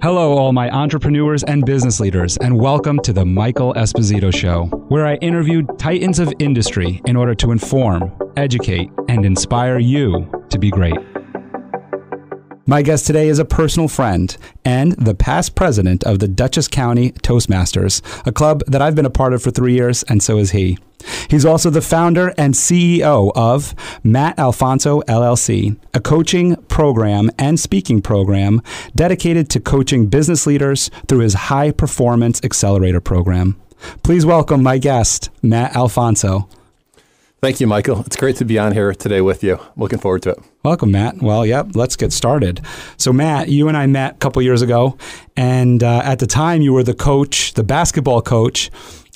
Hello, all my entrepreneurs and business leaders, and welcome to the Michael Esposito Show, where I interview titans of industry in order to inform, educate, and inspire you to be great. My guest today is a personal friend and the past president of the Dutchess County Toastmasters, a club that I've been a part of for 3 years, and so is he. He's also the founder and CEO of Matt Alfonso, LLC, a coaching program and speaking program dedicated to coaching business leaders through his High Performance Accelerator program. Please welcome my guest, Matt Alfonso. Thank you, Michael. It's great to be on here today with you. Looking forward to it. Welcome, Matt. Well, yep, let's get started. So, Matt, you and I met a couple years ago, and at the time you were the coach, the basketball coach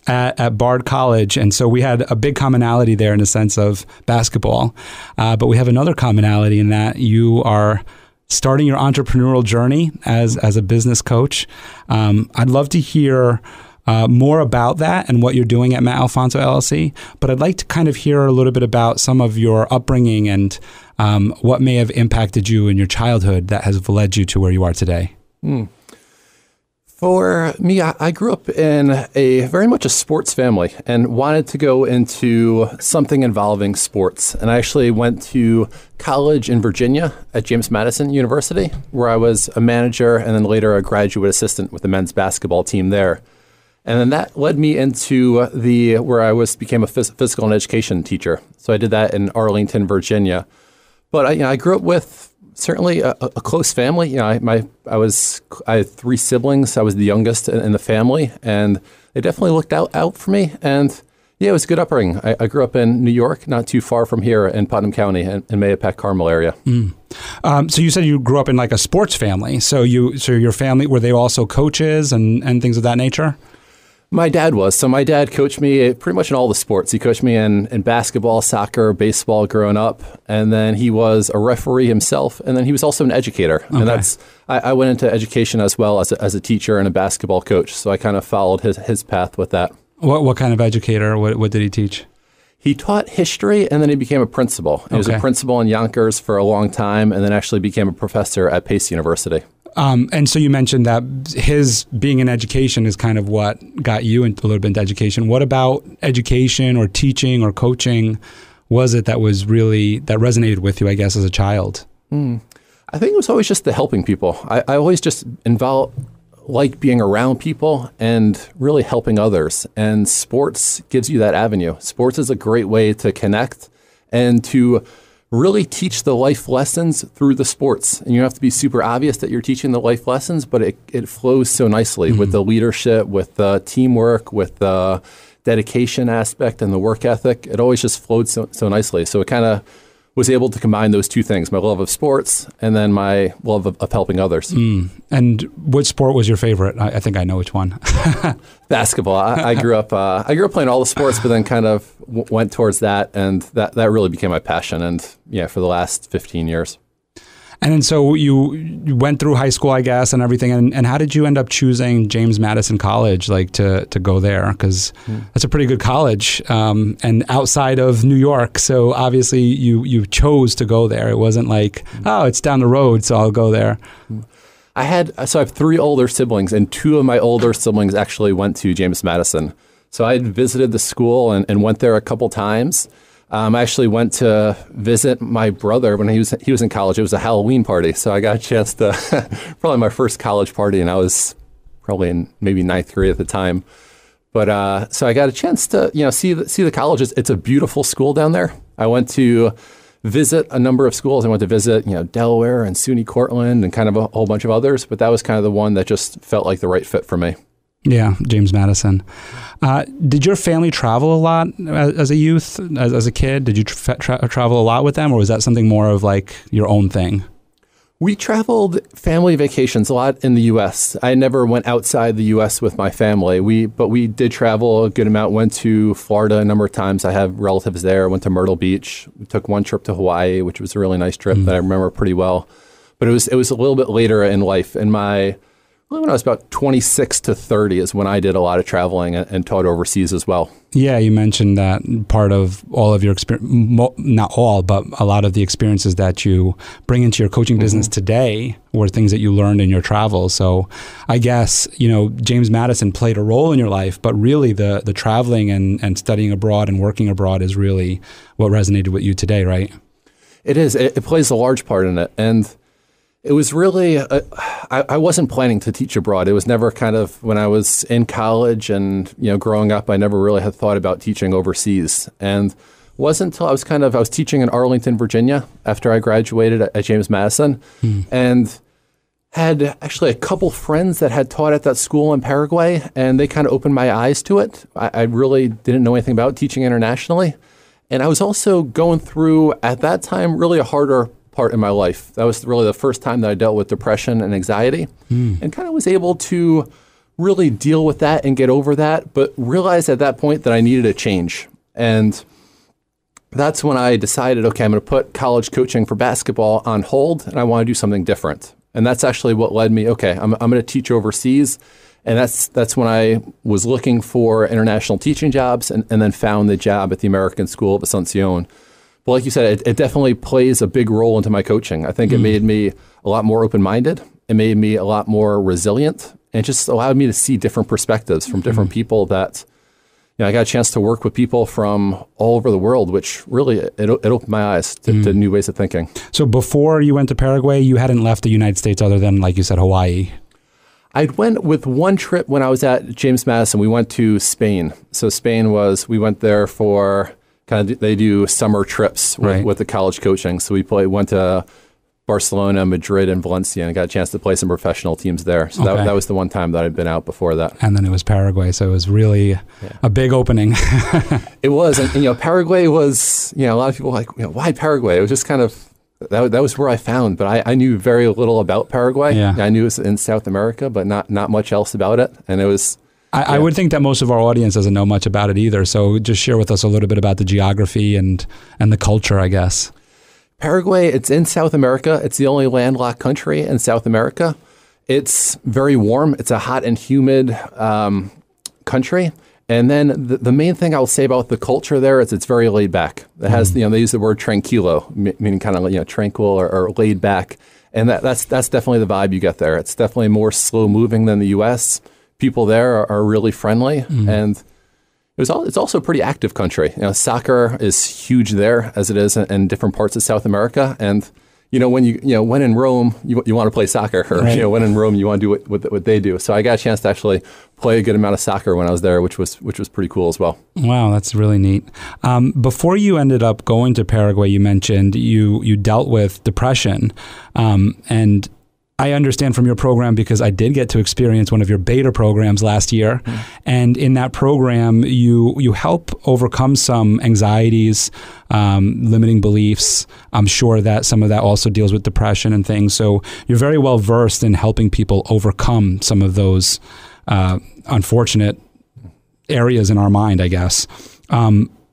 at Bard College. And so we had a big commonality there in the sense of basketball. But we have another commonality in that you are starting your entrepreneurial journey as a business coach. I'd love to hear more about that and what you're doing at Matt Alfonso LLC. But I'd like to kind of hear a little bit about some of your upbringing and what may have impacted you in your childhood that has led you to where you are today. For me, I grew up in a very much a sports family and wanted to go into something involving sports. And I actually went to college in Virginia at James Madison University, where I was a manager and then later a graduate assistant with the men's basketball team there. And then that led me into where I became a physical and education teacher. So I did that in Arlington, Virginia. But I grew up with certainly a close family. I had 3 siblings. I was the youngest in the family, and they definitely looked out for me. And yeah, it was a good upbringing. I grew up in New York, not too far from here in Putnam County, in Mahopac, Carmel area. So you said you grew up in like a sports family. So your family, were they also coaches and things of that nature? My dad was. So my dad coached me pretty much in all the sports. He coached me in basketball, soccer, baseball growing up. And then he was a referee himself. And then he was also an educator. Okay. And I went into education as well as a teacher and a basketball coach. So I kind of followed his path with that. What kind of educator? What did he teach? He taught history, and then he became a principal. He was a principal in Yonkers for a long time, and then actually became a professor at Pace University. And so you mentioned that his being in education is kind of what got you into a little bit into education. What about education or teaching or coaching was it that resonated with you, I guess, as a child? I think it was always just the helping people. I always just like being around people and really helping others. And sports gives you that avenue. Sports is a great way to connect and to really teach the life lessons through the sports. And you don't have to be super obvious that you're teaching the life lessons, but it flows so nicely with the leadership, with the teamwork, with the dedication aspect and the work ethic. It always just flowed so nicely. So it kind of was able to combine those two things, my love of sports and then my love of helping others. And which sport was your favorite? I think I know which one. Basketball. I grew up playing all the sports, but then kind of went towards that, and that really became my passion. And yeah, for the last 15 years. And then so you went through high school, I guess, and everything. And how did you end up choosing James Madison College, like to go there? Because that's a pretty good college, and outside of New York. So obviously you chose to go there. It wasn't like, oh, it's down the road, so I'll go there. I have 3 older siblings, and 2 of my older siblings actually went to James Madison. So I had visited the school and went there a couple times. I actually went to visit my brother when he was in college. It was a Halloween party, so I got a chance to probably my first college party, and I was probably in maybe 9th grade at the time. But so I got a chance to see the colleges. It's a beautiful school down there. I went to visit a number of schools. I went to visit Delaware and SUNY Cortland and kind of a whole bunch of others, but that was kind of the one that just felt like the right fit for me. Yeah, James Madison. Did your family travel a lot as a youth, as a kid? Did you travel a lot with them, or was that something more of like your own thing? We traveled family vacations a lot in the U.S. I never went outside the U.S. with my family. But we did travel a good amount. Went to Florida a number of times. I have relatives there. Went to Myrtle Beach. We took one trip to Hawaii, which was a really nice trip that I remember pretty well. But it was a little bit later in life. In my When I was about 26 to 30 is when I did a lot of traveling and taught overseas as well. Yeah, you mentioned that part of all of your experience, not all, but a lot of the experiences that you bring into your coaching business today were things that you learned in your travels. So I guess, James Madison played a role in your life, but really the traveling and studying abroad and working abroad is really what resonated with you today, right? It is. It plays a large part in it. And it was really, I wasn't planning to teach abroad. It was never kind of, when I was in college and, growing up, I never really had thought about teaching overseas. And it wasn't until I was teaching in Arlington, Virginia after I graduated at James Madison and had actually a couple friends that had taught at that school in Paraguay, and they kind of opened my eyes to it. I really didn't know anything about teaching internationally. And I was also going through, at that time, really a harder part in my life. That was really the first time that I dealt with depression and anxiety and kind of was able to really deal with that and get over that, but realized at that point that I needed a change. And that's when I decided, okay, I'm going to put college coaching for basketball on hold and I want to do something different. And that's actually what led me, okay, I'm going to teach overseas. And that's when I was looking for international teaching jobs and then found the job at the American School of Asuncion. But like you said, it definitely plays a big role into my coaching. I think it made me a lot more open-minded. It made me a lot more resilient, and it just allowed me to see different perspectives from different people that, I got a chance to work with people from all over the world, which really, it opened my eyes to new ways of thinking. So before you went to Paraguay, you hadn't left the United States other than, like you said, Hawaii. I went with one trip when I was at James Madison. We went to Spain. So we went there for they do summer trips with the college coaching. So we went to Barcelona, Madrid, and Valencia, and got a chance to play some professional teams there. So that was the one time that I'd been out before that. And then it was Paraguay. So it was really a big opening. It was. And, Paraguay was, a lot of people were like, why Paraguay? It was just kind of, that was where I found. But I knew very little about Paraguay. Yeah. I knew it was in South America, but not much else about it. And it was... I would think that most of our audience doesn't know much about it either. So just share with us a little bit about the geography and the culture, I guess. Paraguay, it's in South America. It's the only landlocked country in South America. It's very warm. It's a hot and humid country. And then the main thing I'll say about the culture there is it's very laid back. It has, they use the word tranquilo, meaning kind of tranquil or laid back. And that's definitely the vibe you get there. It's definitely more slow moving than the U.S. People there are really friendly, and it's also a pretty active country. Soccer is huge there, as it is in different parts of South America. And when in Rome, you want to play soccer, or when in Rome, you want to do what they do. So I got a chance to actually play a good amount of soccer when I was there, which was pretty cool as well. Wow, that's really neat. Before you ended up going to Paraguay, you mentioned you dealt with depression, and I understand from your program because I did get to experience one of your beta programs last year. And in that program, you help overcome some anxieties, limiting beliefs. I'm sure that some of that also deals with depression and things. So you're very well versed in helping people overcome some of those unfortunate areas in our mind, I guess.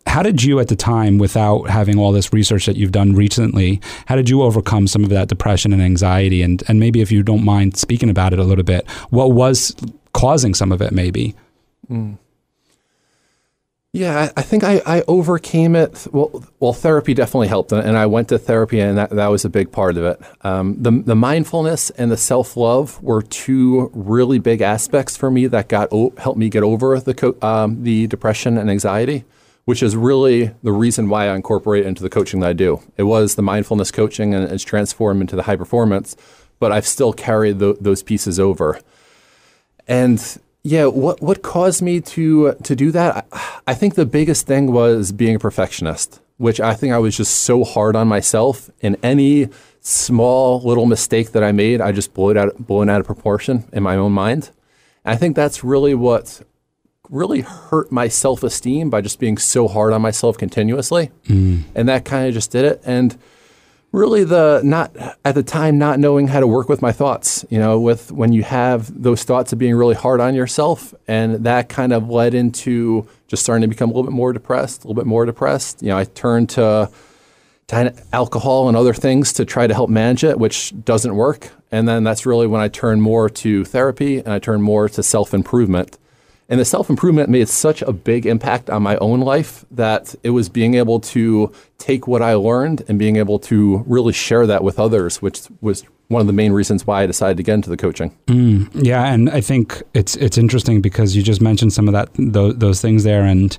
How did you at the time, without having all this research that you've done recently, how did you overcome some of that depression and anxiety? And maybe if you don't mind speaking about it a little bit, what was causing some of it maybe? Yeah, I think I overcame it. Well, therapy definitely helped. And I went to therapy, and that was a big part of it. The mindfulness and the self-love were two really big aspects for me that helped me get over the depression and anxiety, which is really the reason why I incorporate it into the coaching that I do. It was the mindfulness coaching, and it's transformed into the high performance, but I've still carried those pieces over. And yeah, what caused me to do that? I think the biggest thing was being a perfectionist, which I think I was just so hard on myself. And any small little mistake that I made, I just blown out of proportion in my own mind. And I think that's really what really hurt my self-esteem, by just being so hard on myself continuously. And that kind of just did it. And really not knowing how to work with my thoughts, when you have those thoughts of being really hard on yourself, and that kind of led into just starting to become a little bit more depressed. I turned to alcohol and other things to try to help manage it, which doesn't work. And then that's really when I turned more to therapy and I turned more to self-improvement. And the self-improvement made such a big impact on my own life that it was being able to take what I learned and being able to really share that with others, which was one of the main reasons why I decided to get into the coaching. Yeah, and I think it's interesting because you just mentioned some of those things there, and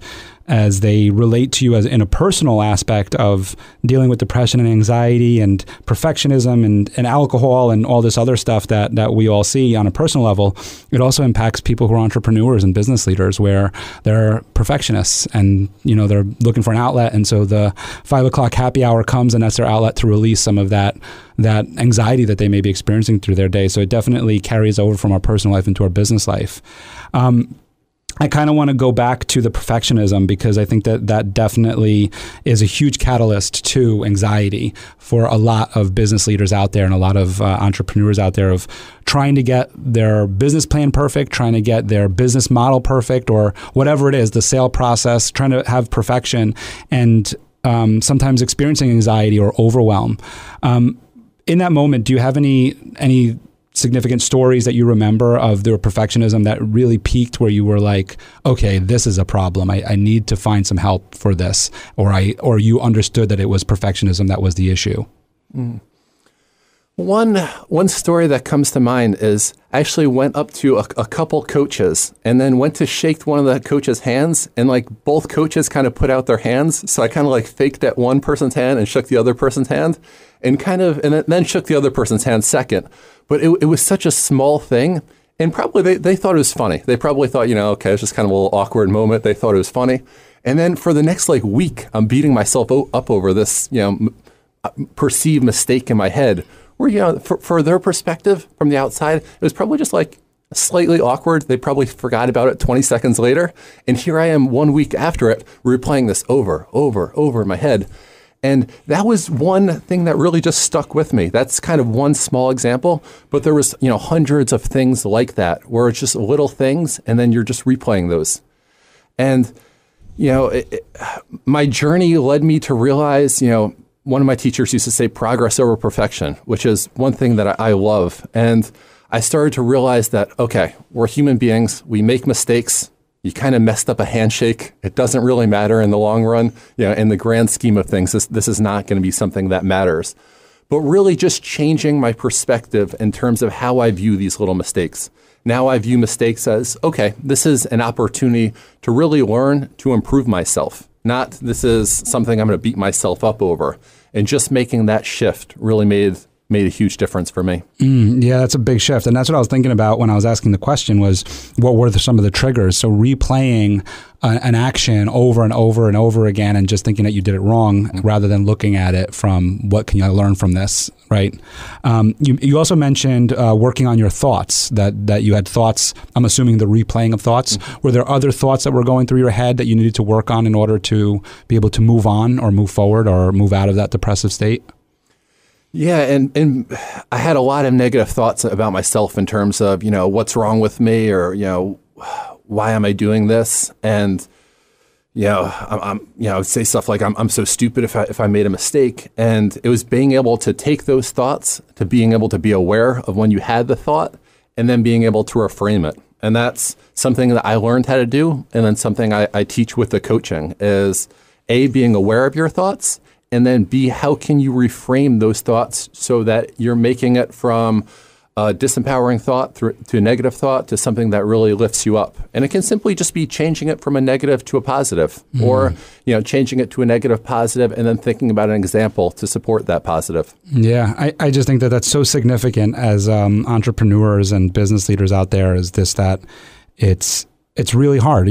as they relate to you as in a personal aspect of dealing with depression and anxiety and perfectionism and alcohol and all this other stuff that we all see on a personal level, it also impacts people who are entrepreneurs and business leaders where they're perfectionists and, they're looking for an outlet. And so the 5 o'clock happy hour comes and that's their outlet to release some of that anxiety that they may be experiencing through their day. So it definitely carries over from our personal life into our business life. I kind of want to go back to the perfectionism because I think that definitely is a huge catalyst to anxiety for a lot of business leaders out there and a lot of entrepreneurs out there of trying to get their business plan perfect, trying to get their business model perfect, or whatever it is, the sale process, trying to have perfection and sometimes experiencing anxiety or overwhelm. In that moment, do you have any significant stories that you remember of their perfectionism that really peaked where you were like, okay, this is a problem. I need to find some help for this, or you understood that it was perfectionism that was the issue? One story that comes to mind is I actually went up to a couple coaches and then went to shake one of the coaches' hands, and like both coaches kind of put out their hands. So I kind of like faked at one person's hand and shook the other person's hand and then shook the other person's hand second. But it was such a small thing. And probably they thought it was funny. They probably thought, okay, it's just kind of a little awkward moment. They thought it was funny. And then for the next week, I'm beating myself up over this, perceived mistake in my head where, for their perspective from the outside, it was probably just slightly awkward. They probably forgot about it 20 seconds later. And here I am 1 week after it, replaying this over in my head. And that was one thing that really just stuck with me. That's kind of one small example, but there was, hundreds of things like that where it's just little things and then you're just replaying those. And, my journey led me to realize, one of my teachers used to say progress over perfection, which is one thing that I love. And I started to realize that, okay, we're human beings. We make mistakes. You kind of messed up a handshake. It doesn't really matter in the long run. In the grand scheme of things, this is not going to be something that matters. But really just changing my perspective in terms of how I view these little mistakes. Now I view mistakes as, okay, this is an opportunity to really learn to improve myself. Not this is something I'm going to beat myself up over. And just making that shift really made a huge difference for me. Yeah, that's a big shift. And that's what I was thinking about when I was asking the question was, what were some of the triggers? So replaying an action over and over and over again and just thinking that you did it wrong rather than looking at it from what can I learn from this, right? You also mentioned working on your thoughts, that you had thoughts, I'm assuming the replaying of thoughts. Mm-hmm. Were there other thoughts that were going through your head that you needed to work on in order to be able to move on or move forward or move out of that depressive state? Yeah, and I had a lot of negative thoughts about myself in terms of, what's wrong with me or, why am I doing this? And, I would say stuff like, I'm so stupid if I made a mistake. And it was being able to take those thoughts to being able to be aware of when you had the thought and then being able to reframe it. And that's something that I learned how to do. And then something I teach with the coaching is A, being aware of your thoughts. And then B, how can you reframe those thoughts so that you're making it from a disempowering thought to a negative thought to something that really lifts you up. And it can simply just be changing it from a negative to a positive, or changing it to a negative positive and then thinking about an example to support that positive. Yeah, I just think that that's so significant as entrepreneurs and business leaders out there is that it's really hard.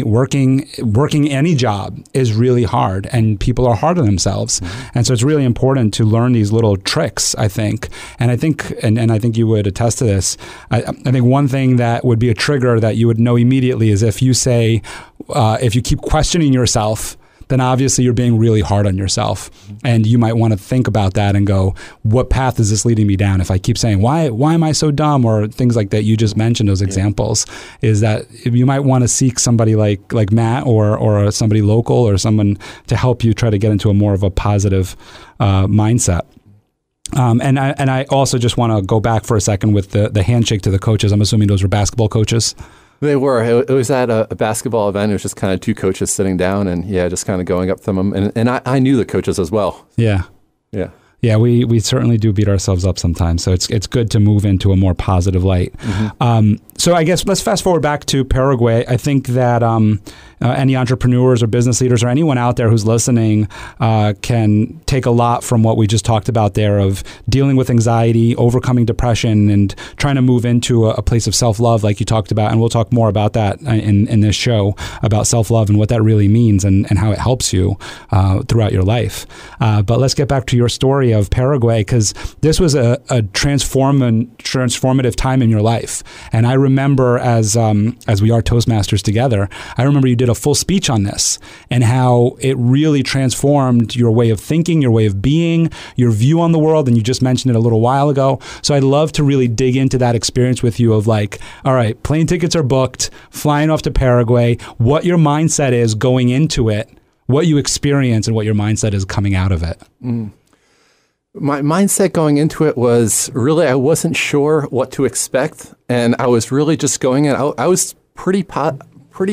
Working any job is really hard, and people are hard on themselves. Mm-hmm. And so it's really important to learn these little tricks, I think. And I think, and I think you would attest to this. I think one thing that would be a trigger that you would know immediately is if you say, if you keep questioning yourself, then obviously you're being really hard on yourself. And you might want to think about that and go, what path is this leading me down? If I keep saying, why am I so dumb? Or things like that, you just mentioned those examples, is that you might want to seek somebody like Matt or somebody local or someone to help you try to get into a more of a positive mindset. And I also just want to go back for a second with the handshake to the coaches. I'm assuming those were basketball coaches. They were. It was at a basketball event. It was just kind of two coaches sitting down and just kind of going up to them. And I knew the coaches as well. Yeah. Yeah. Yeah, we certainly do beat ourselves up sometimes. So it's good to move into a more positive light. So I guess let's fast forward back to Paraguay. I think that any entrepreneurs or business leaders or anyone out there who's listening can take a lot from what we just talked about there of dealing with anxiety, overcoming depression, and trying to move into a place of self-love like you talked about. And we'll talk more about that in this show, about self-love and what that really means and how it helps you throughout your life. But let's get back to your story of Paraguay, because this was a transformative time in your life. And I remember as we are Toastmasters together, I remember you did a full speech on this and how it really transformed your way of thinking, your way of being, your view on the world. And you just mentioned it a little while ago. So I'd love to really dig into that experience with you of like, all right, plane tickets are booked, flying off to Paraguay, what your mindset is going into it, what you experience and what your mindset is coming out of it. My mindset going into it was really, I wasn't sure what to expect. And I was really just going in. I was pretty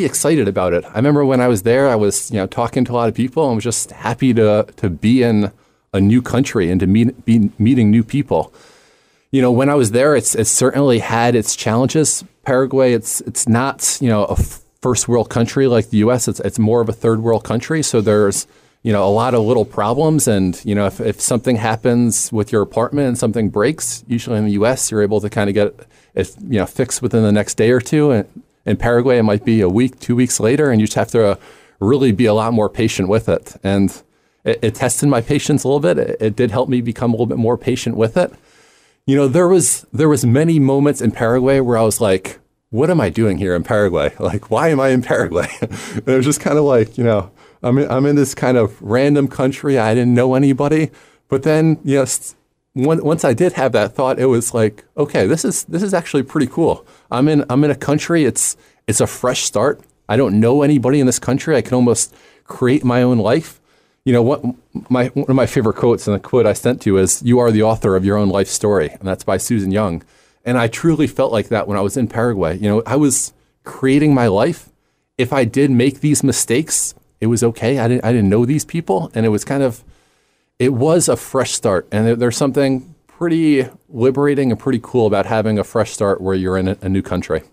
excited about it. I remember when I was there, I was talking to a lot of people and was just happy to be in a new country and to be meeting new people. When I was there, it's certainly had its challenges. Paraguay, it's not a first world country like the U.S. It's more of a third world country. So there's a lot of little problems. And, if something happens with your apartment and something breaks, usually in the U.S., you're able to kind of get it, fixed within the next day or two. And in Paraguay, it might be a week, 2 weeks later, and you just have to really be a lot more patient with it. And it tested my patience a little bit. It did help me become a little bit more patient with it. There was many moments in Paraguay where I was like, what am I doing here in Paraguay? Like, why am I in Paraguay? And it was just kind of like, I'm in this kind of random country. I didn't know anybody. But then, once I did have that thought, it was like, okay, this is actually pretty cool. I'm in a country. It's a fresh start. I don't know anybody in this country. I can almost create my own life. One of my favorite quotes, and the quote I sent to you is, "You are the author of your own life story," and that's by Susan Young. And I truly felt like that when I was in Paraguay. I was creating my life. If I did make these mistakes, it was okay. I didn't know these people, and it was a fresh start. And there's something pretty liberating and pretty cool about having a fresh start where you're in a new country.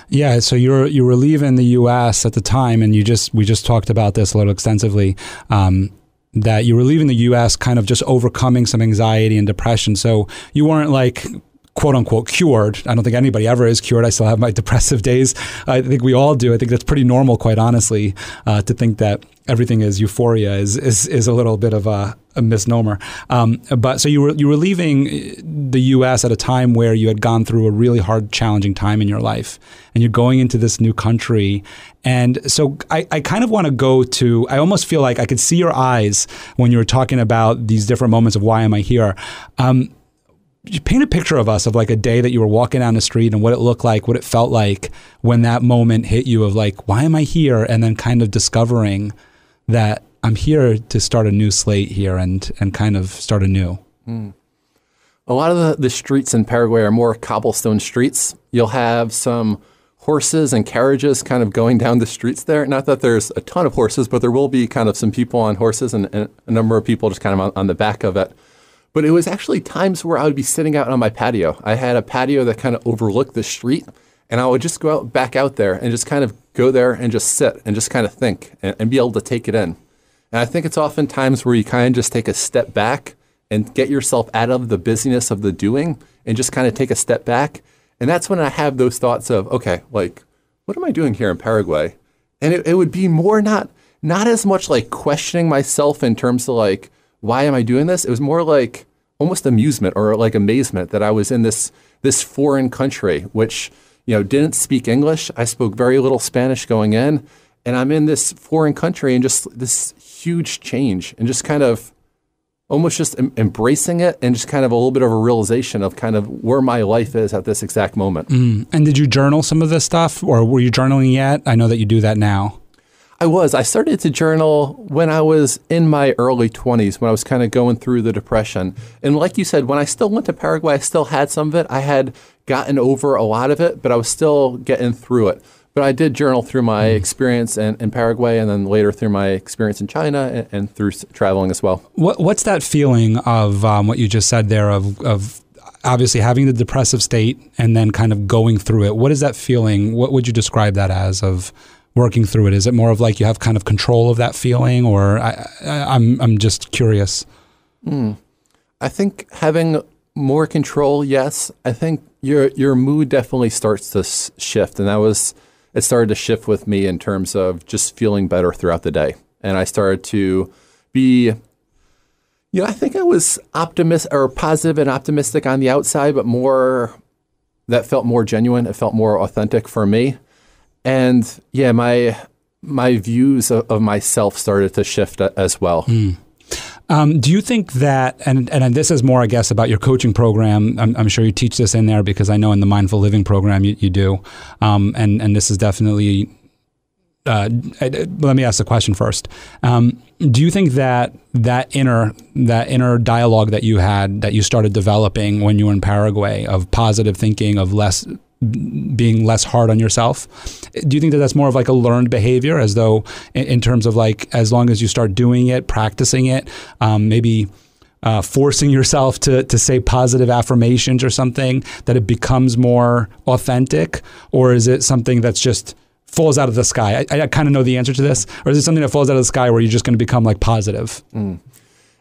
Yeah, so you were leaving the U.S. at the time, and we just talked about this a little extensively, that you were leaving the U.S. kind of just overcoming some anxiety and depression. So you weren't like, quote unquote, cured. I don't think anybody ever is cured. I still have my depressive days. I think we all do. I think that's pretty normal, quite honestly, to think that everything is euphoria is a little bit of a misnomer. But so you were leaving the U.S. at a time where you had gone through a really hard, challenging time in your life, and you're going into this new country. And so I kind of want to go to, I almost feel like I could see your eyes when you were talking about these different moments of why am I here. You paint a picture of us of like a day that you were walking down the street and what it looked like, what it felt like when that moment hit you of like, why am I here? And then kind of discovering that I'm here to start a new slate here and kind of start anew. A lot of the streets in Paraguay are more cobblestone streets. You'll have some horses and carriages kind of going down the streets there. Not that there's a ton of horses, but there will be kind of some people on horses and a number of people just kind of on the back of it. But it was actually times where I would be sitting out on my patio. I had a patio that kind of overlooked the street, and I would just go back out there and just kind of go there and just sit and just kind of think and be able to take it in. And I think it's often times where you kind of just take a step back and get yourself out of the busyness of the doing and just kind of take a step back. And that's when I have those thoughts of, okay, like, what am I doing here in Paraguay? And it would be more not as much like questioning myself in terms of like, why am I doing this? It was more like almost amusement or like amazement that I was in this foreign country, which, didn't speak English. I spoke very little Spanish going in. and I'm in this foreign country and just this huge change and just kind of almost just embracing it and just kind of a little bit of a realization of kind of where my life is at this exact moment. And did you journal some of this stuff, or were you journaling yet? I know that you do that now. I started to journal when I was in my early 20s, when I was kind of going through the depression. And like you said, when I still went to Paraguay, I still had some of it. I had gotten over a lot of it, but I was still getting through it. But I did journal through my experience in Paraguay, and then later through my experience in China and through traveling as well. What's that feeling of what you just said there of obviously having the depressive state and then kind of going through it? What is that feeling? What would you describe that as of working through it? Is it more of like you have kind of control of that feeling, or I'm just curious? I think having more control, yes. I think your mood definitely starts to shift, and it started to shift with me in terms of just feeling better throughout the day. And I started to be, I think I was optimistic or positive and optimistic on the outside, but that felt more genuine. It felt more authentic for me. And yeah, my views of myself started to shift as well. Do you think that, and this is more, I guess, about your coaching program. I'm sure you teach this in there because I know in the mindful living program you do. And this is definitely, let me ask the question first. Do you think that inner dialogue that you had, that you started developing when you were in Paraguay, of positive thinking, of being less hard on yourself, do you think that that's more of like a learned behavior, as though in terms of like, as long as you start doing it, practicing it, maybe forcing yourself to say positive affirmations or something, that it becomes more authentic? Or is it something that's just falls out of the sky? I kind of know the answer to this. Or is it something that falls out of the sky where you're just going to become like positive?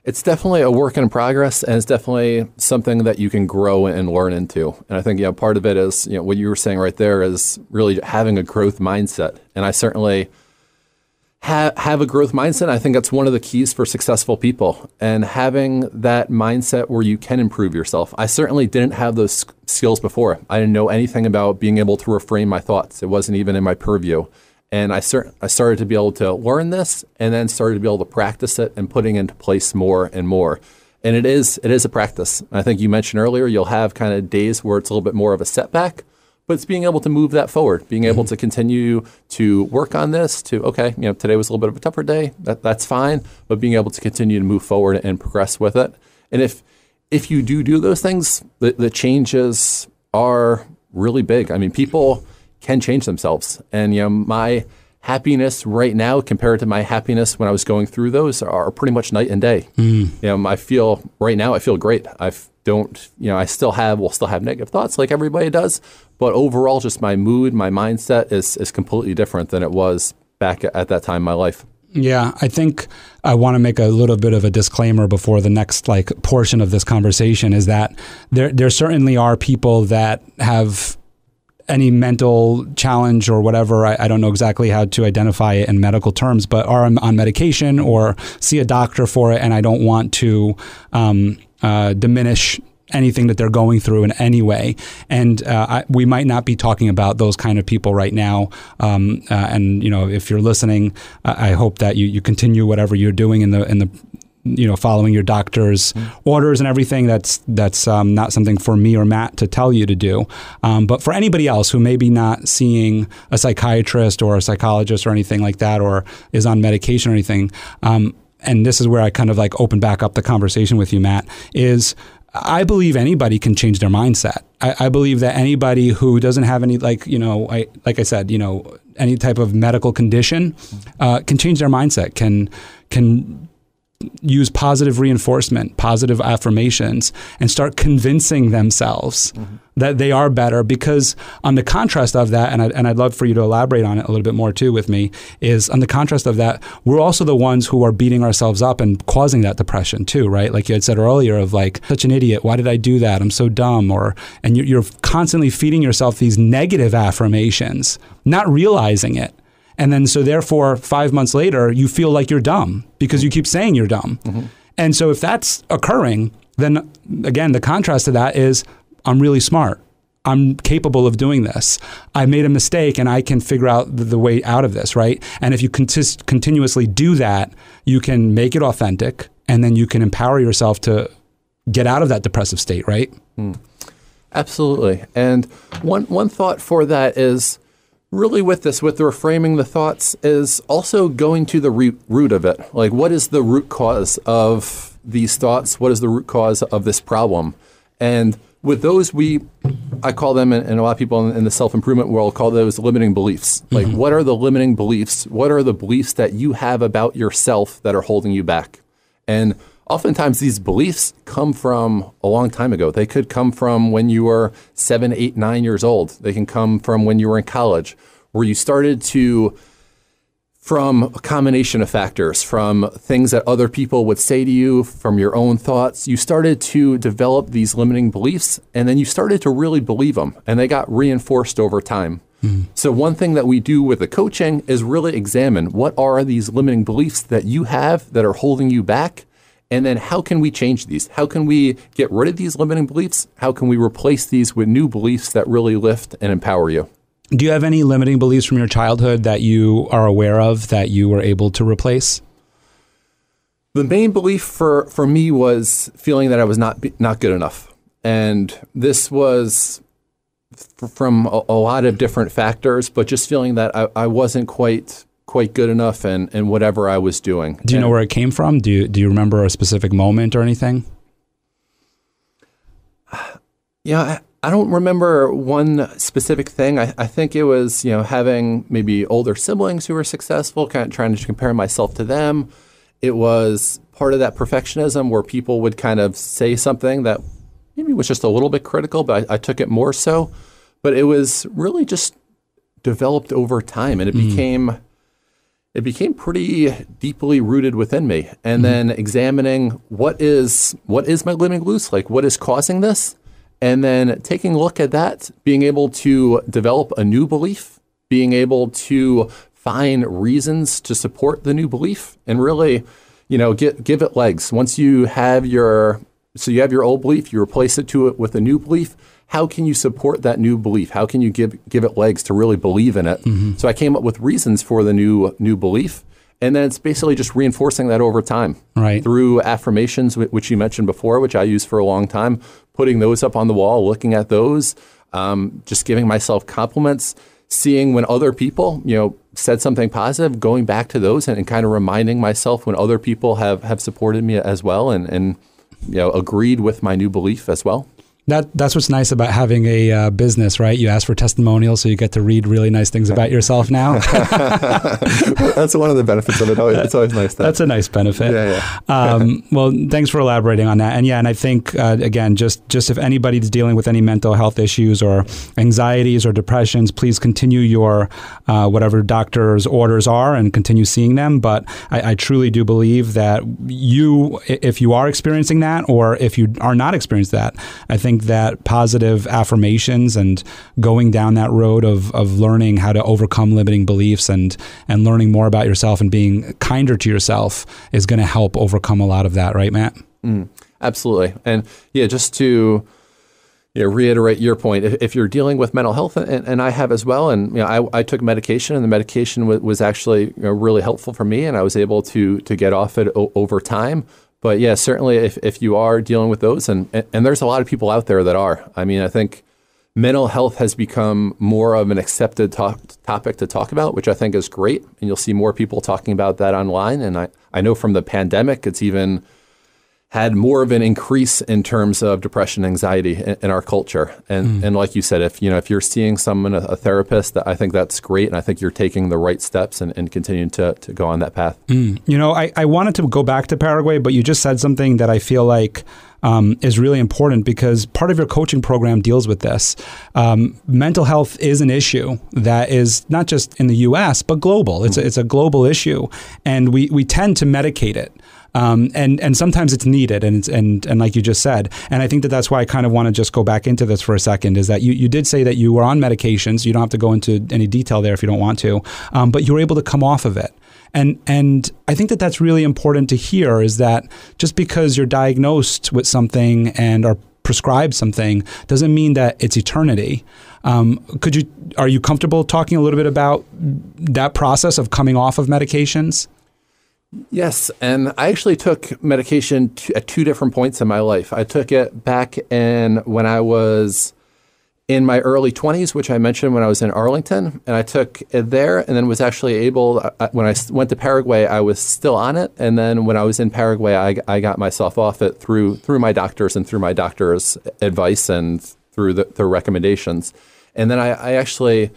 It's definitely a work in progress, and it's definitely something that you can grow and learn into. And I think, part of it is, what you were saying right there is really having a growth mindset. And I certainly have a growth mindset. I think that's one of the keys for successful people, and having that mindset where you can improve yourself. I certainly didn't have those skills before. I didn't know anything about being able to reframe my thoughts. It wasn't even in my purview. And I started to be able to learn this, and then started to be able to practice it and putting into place more and more. And it is a practice. I think you mentioned earlier, you'll have kind of days where it's a little bit more of a setback, but it's being able to move that forward, being able to continue to work on this today was a little bit of a tougher day. That's fine, but being able to continue to move forward and progress with it. And if you do those things, the changes are really big. I mean, people can change themselves. And, my happiness right now compared to my happiness when I was going through those are pretty much night and day. I feel great. I still have negative thoughts like everybody does, but overall, just my mood, my mindset is completely different than it was back at that time in my life. Yeah, I think I want to make a little bit of a disclaimer before the next portion of this conversation, is that there certainly are people that have any mental challenge or whatever, I don't know exactly how to identify it in medical terms, but are on medication or see a doctor for it. And I don't want to diminish anything that they're going through in any way. And we might not be talking about those kind of people right now. And if you're listening, I hope that you continue whatever you're doing in the following your doctor's orders and everything. That's not something for me or Matt to tell you to do. But for anybody else who may be not seeing a psychiatrist or a psychologist or anything like that, or is on medication or anything, and this is where I kind of open back up the conversation with you, Matt, is I believe anybody can change their mindset. I believe that anybody who doesn't have any, like I said, any type of medical condition can change their mindset, can use positive reinforcement, positive affirmations, and start convincing themselves that they are better. Because on the contrast of that, and I'd love for you to elaborate on it a little bit more too with me, is on the contrast of that, we're also the ones who are beating ourselves up and causing that depression too, right? Like you had said earlier, of such an idiot, why did I do that? I'm so dumb. And you're constantly feeding yourself these negative affirmations, not realizing it. And then so therefore 5 months later, you feel like you're dumb because you keep saying you're dumb. And so if that's occurring, then again, the contrast to that is I'm really smart. I'm capable of doing this. I made a mistake and I can figure out the way out of this, right? And if you continuously do that, you can make it authentic, and then you can empower yourself to get out of that depressive state, right? Absolutely. And one thought for that is really with the reframing the thoughts is also going to the root of it. Like, what is the root cause of these thoughts? What is the root cause of this problem? And with those, I call them, and a lot of people in the self-improvement world call those limiting beliefs. Like, what are the limiting beliefs? What are the beliefs that you have about yourself that are holding you back? And oftentimes these beliefs come from a long time ago. They could come from when you were 7, 8, 9 years old. They can come from when you were in college, where you started to, from a combination of factors, from things that other people would say to you, from your own thoughts, you started to develop these limiting beliefs, and then you started to really believe them, and they got reinforced over time. So one thing that we do with the coaching is really examine what are these limiting beliefs that you have that are holding you back, and then how can we change these? How can we get rid of these limiting beliefs? How can we replace these with new beliefs that really lift and empower you? Do you have any limiting beliefs from your childhood that you are aware of that you were able to replace? The main belief for me was feeling that I was not good enough. And this was from a lot of different factors, but just feeling that I wasn't quite good enough in whatever I was doing. Do you know where it came from? Do you remember a specific moment or anything? Yeah, I don't remember one specific thing. I think it was, having maybe older siblings who were successful, kind of trying to compare myself to them. It was part of that perfectionism where people would kind of say something that maybe was just a little bit critical, but I took it more so. But it was really just developed over time, and it became pretty deeply rooted within me. And then examining what is my limiting beliefs, like what is causing this? And then taking a look at that, being able to develop a new belief, being able to find reasons to support the new belief, and really, give it legs. Once you have your old belief, you replace it with a new belief. How can you support that new belief? How can you give it legs to really believe in it? So I came up with reasons for the new belief. And then it's basically just reinforcing that over time, right? Through affirmations, which you mentioned before, which I used for a long time, putting those up on the wall, looking at those, just giving myself compliments, seeing when other people, said something positive, going back to those and kind of reminding myself when other people have supported me as well and agreed with my new belief as well. That's what's nice about having a business, right? You ask for testimonials, so you get to read really nice things about yourself now. That's one of the benefits of it. It's always nice. That's a nice benefit. Yeah. Well, thanks for elaborating on that. And I think, again, just if anybody's dealing with any mental health issues or anxieties or depressions, please continue your whatever doctor's orders are and continue seeing them. But I truly do believe that if you are experiencing that, or if you are not experiencing that, I think that positive affirmations and going down that road of learning how to overcome limiting beliefs and learning more about yourself and being kinder to yourself is going to help overcome a lot of that, right, Matt? Absolutely. And just to reiterate your point, if you're dealing with mental health, and I have as well, and I took medication, and the medication was actually really helpful for me, and I was able to get off it over time. But certainly if you are dealing with those, and there's a lot of people out there that are. I mean, I think mental health has become more of an accepted topic to talk about, which I think is great. And you'll see more people talking about that online. And I know from the pandemic, it's even had more of an increase in terms of depression and anxiety in our culture. And like you said, if you're seeing someone, a therapist, I think that's great. And I think you're taking the right steps and continuing to go on that path. I wanted to go back to Paraguay, but you just said something that I feel like is really important, because part of your coaching program deals with this. Mental health is an issue that is not just in the U.S., but global. It's a global issue. And we tend to medicate it. And sometimes it's needed, and like you just said, and I think that's why I kind of want to just go back into this for a second, is that you did say that you were on medications. You don't have to go into any detail there if you don't want to, but you were able to come off of it. And I think that's really important to hear, is that just because you're diagnosed with something and are prescribed something doesn't mean that it's eternity. Are you comfortable talking a little bit about that process of coming off of medications? Yes, and I actually took medication at two different points in my life. I took it back when I was in my early 20s, which I mentioned when I was in Arlington, and I took it there and then was actually able, when I went to Paraguay, I was still on it. And then when I was in Paraguay, I got myself off it through my doctors and through my doctor's advice and through the recommendations. And then I actually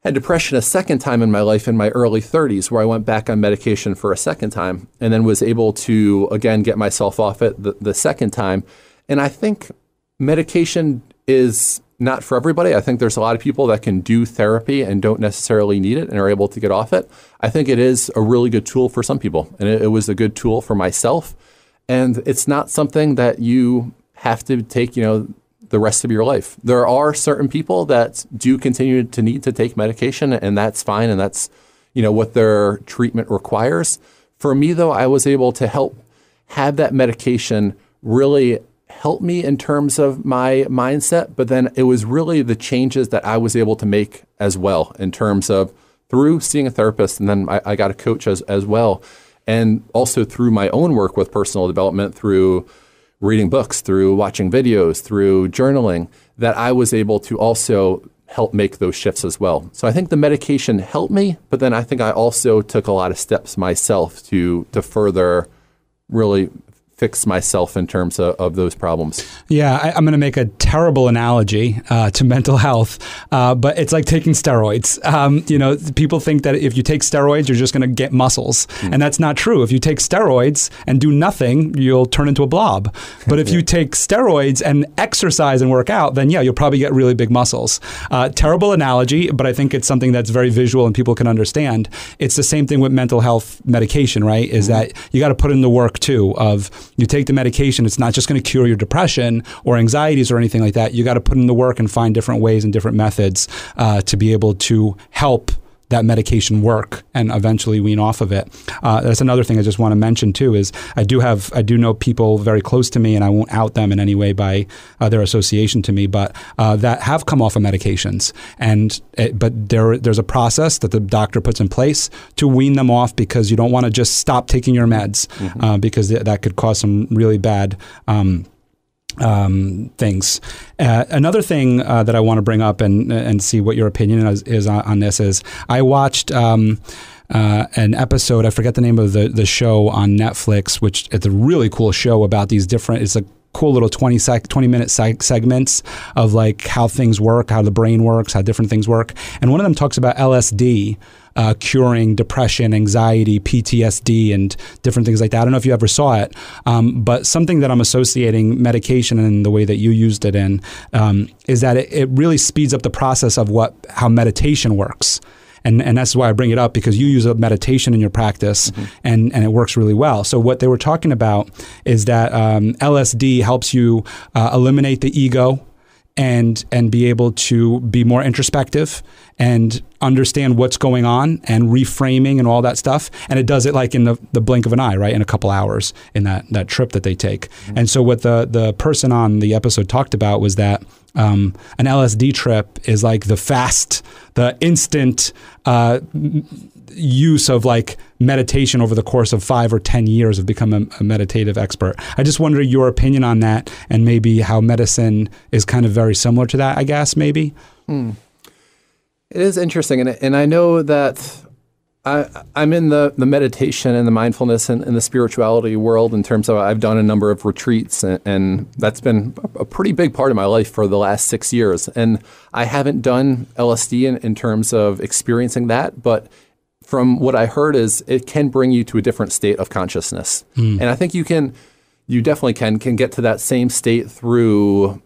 had depression a second time in my life in my early 30s, where I went back on medication for a second time and then was able to, again, get myself off it the second time. And I think medication is not for everybody. I think there's a lot of people that can do therapy and don't necessarily need it and are able to get off it. I think it is a really good tool for some people, and it was a good tool for myself. And it's not something that you have to take, the rest of your life. There are certain people that do continue to need to take medication, and that's fine, and that's, what their treatment requires. For me, though, I was able to help have that medication really help me in terms of my mindset, but then it was really the changes that I was able to make as well in terms of through seeing a therapist, and then I got a coach as well, and also through my own work with personal development, through reading books, through watching videos, through journaling, that I was able to also help make those shifts as well. So I think the medication helped me, but then I think I also took a lot of steps myself to further really fix myself in terms of those problems. Yeah, I'm going to make a terrible analogy to mental health, but it's like taking steroids. People think that if you take steroids, you're just going to get muscles. And that's not true. If you take steroids and do nothing, you'll turn into a blob. But if you take steroids and exercise and work out, then you'll probably get really big muscles. Terrible analogy, but I think it's something that's very visual and people can understand. It's the same thing with mental health medication, right? Is that you got to put in the work too of you take the medication, it's not just going to cure your depression or anxieties or anything like that. You got to put in the work and find different ways and different methods to be able to help that medication work and eventually wean off of it. That's another thing I just want to mention too, is I do know people very close to me, and I won't out them in any way by their association to me, but that have come off of medications. But there's a process that the doctor puts in place to wean them off, because you don't want to just stop taking your meds, because that could cause some really bad things. Another thing that I want to bring up and see what your opinion is on this is I watched an episode, I forget the name of the show on Netflix, which it's a really cool show about these different, it's a cool little 20-minute segments of like how things work, how the brain works, how different things work. And one of them talks about LSD curing depression, anxiety, PTSD, and different things like that. I don't know if you ever saw it, but something that I'm associating medication and the way that you used it in is that it really speeds up the process of how meditation works. And that's why I bring it up, because you use a meditation in your practice, and it works really well. So what they were talking about is that LSD helps you eliminate the ego and be able to be more introspective and understand what's going on and reframing and all that stuff. And it does it like in the blink of an eye, right? In a couple hours in that trip that they take. And so what the person on the episode talked about was that an LSD trip is like the instant use of like meditation over the course of 5 or 10 years of becoming a meditative expert. I just wonder your opinion on that, and maybe how medicine is kind of very similar to that, I guess, maybe. It is interesting. And I know that I'm in the meditation and the mindfulness and the spirituality world in terms of I've done a number of retreats, and that's been a pretty big part of my life for the last 6 years. And I haven't done LSD in terms of experiencing that, but from what I heard is it can bring you to a different state of consciousness. And I think you definitely can get to that same state through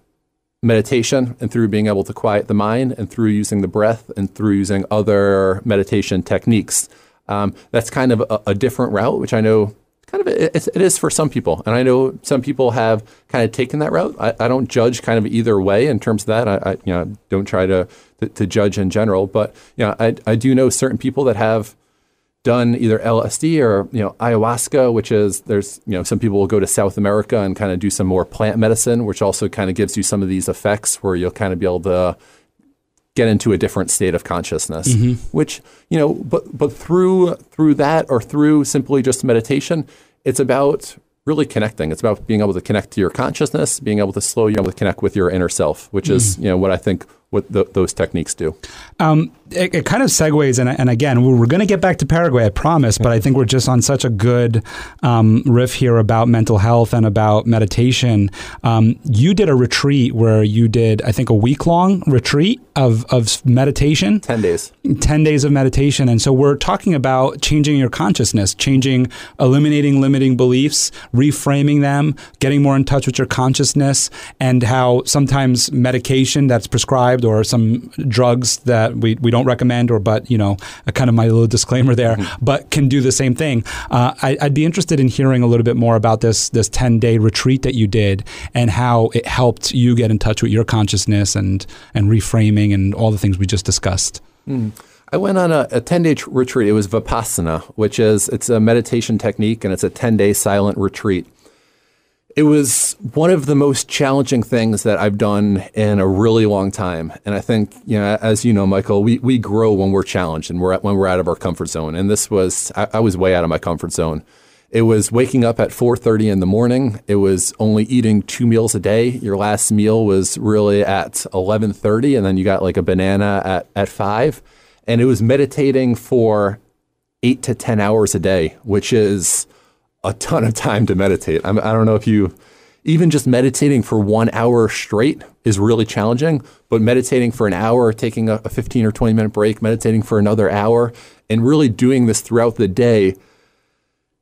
meditation and through being able to quiet the mind and through using the breath and through using other meditation techniques. That's kind of a different route, which I know kind of it is for some people. And I know some people have kind of taken that route. I don't judge kind of either way in terms of that. I don't try to judge in general, but I do know certain people that have done either LSD or ayahuasca, which is some people will go to South America and kind of do some more plant medicine, which also kind of gives you some of these effects where you'll kind of be able to get into a different state of consciousness. Which but through that or through simply just meditation, it's about really connecting. It's about being able to connect to your consciousness, being able to slow you able to connect with your inner self, which is what I think those techniques do. It kind of segues, and again, we're going to get back to Paraguay, I promise, but I think we're just on such a good riff here about mental health and about meditation. You did a retreat where you did, I think, a week-long retreat of meditation. 10 days. 10 days of meditation. And so we're talking about changing your consciousness, eliminating limiting beliefs, reframing them, getting more in touch with your consciousness, and how sometimes medication that's prescribed or some drugs that we don't recommend, but a kind of my little disclaimer there, but can do the same thing. I'd be interested in hearing a little bit more about this 10-day retreat that you did and how it helped you get in touch with your consciousness and reframing and all the things we just discussed. I went on a 10-day retreat. It was Vipassana, it's a meditation technique, and it's a 10-day silent retreat. It was one of the most challenging things that I've done in a really long time. And I think, as you know, Michael, we grow when we're challenged and when we're out of our comfort zone. And I was way out of my comfort zone. It was waking up at 4:30 in the morning. It was only eating 2 meals a day. Your last meal was really at 11:30, and then you got like a banana at 5. And it was meditating for 8 to 10 hours a day, which is a ton of time to meditate. I don't know if even just meditating for 1 hour straight is really challenging, but meditating for an hour, taking a 15 or 20 minute break, meditating for another hour, and really doing this throughout the day,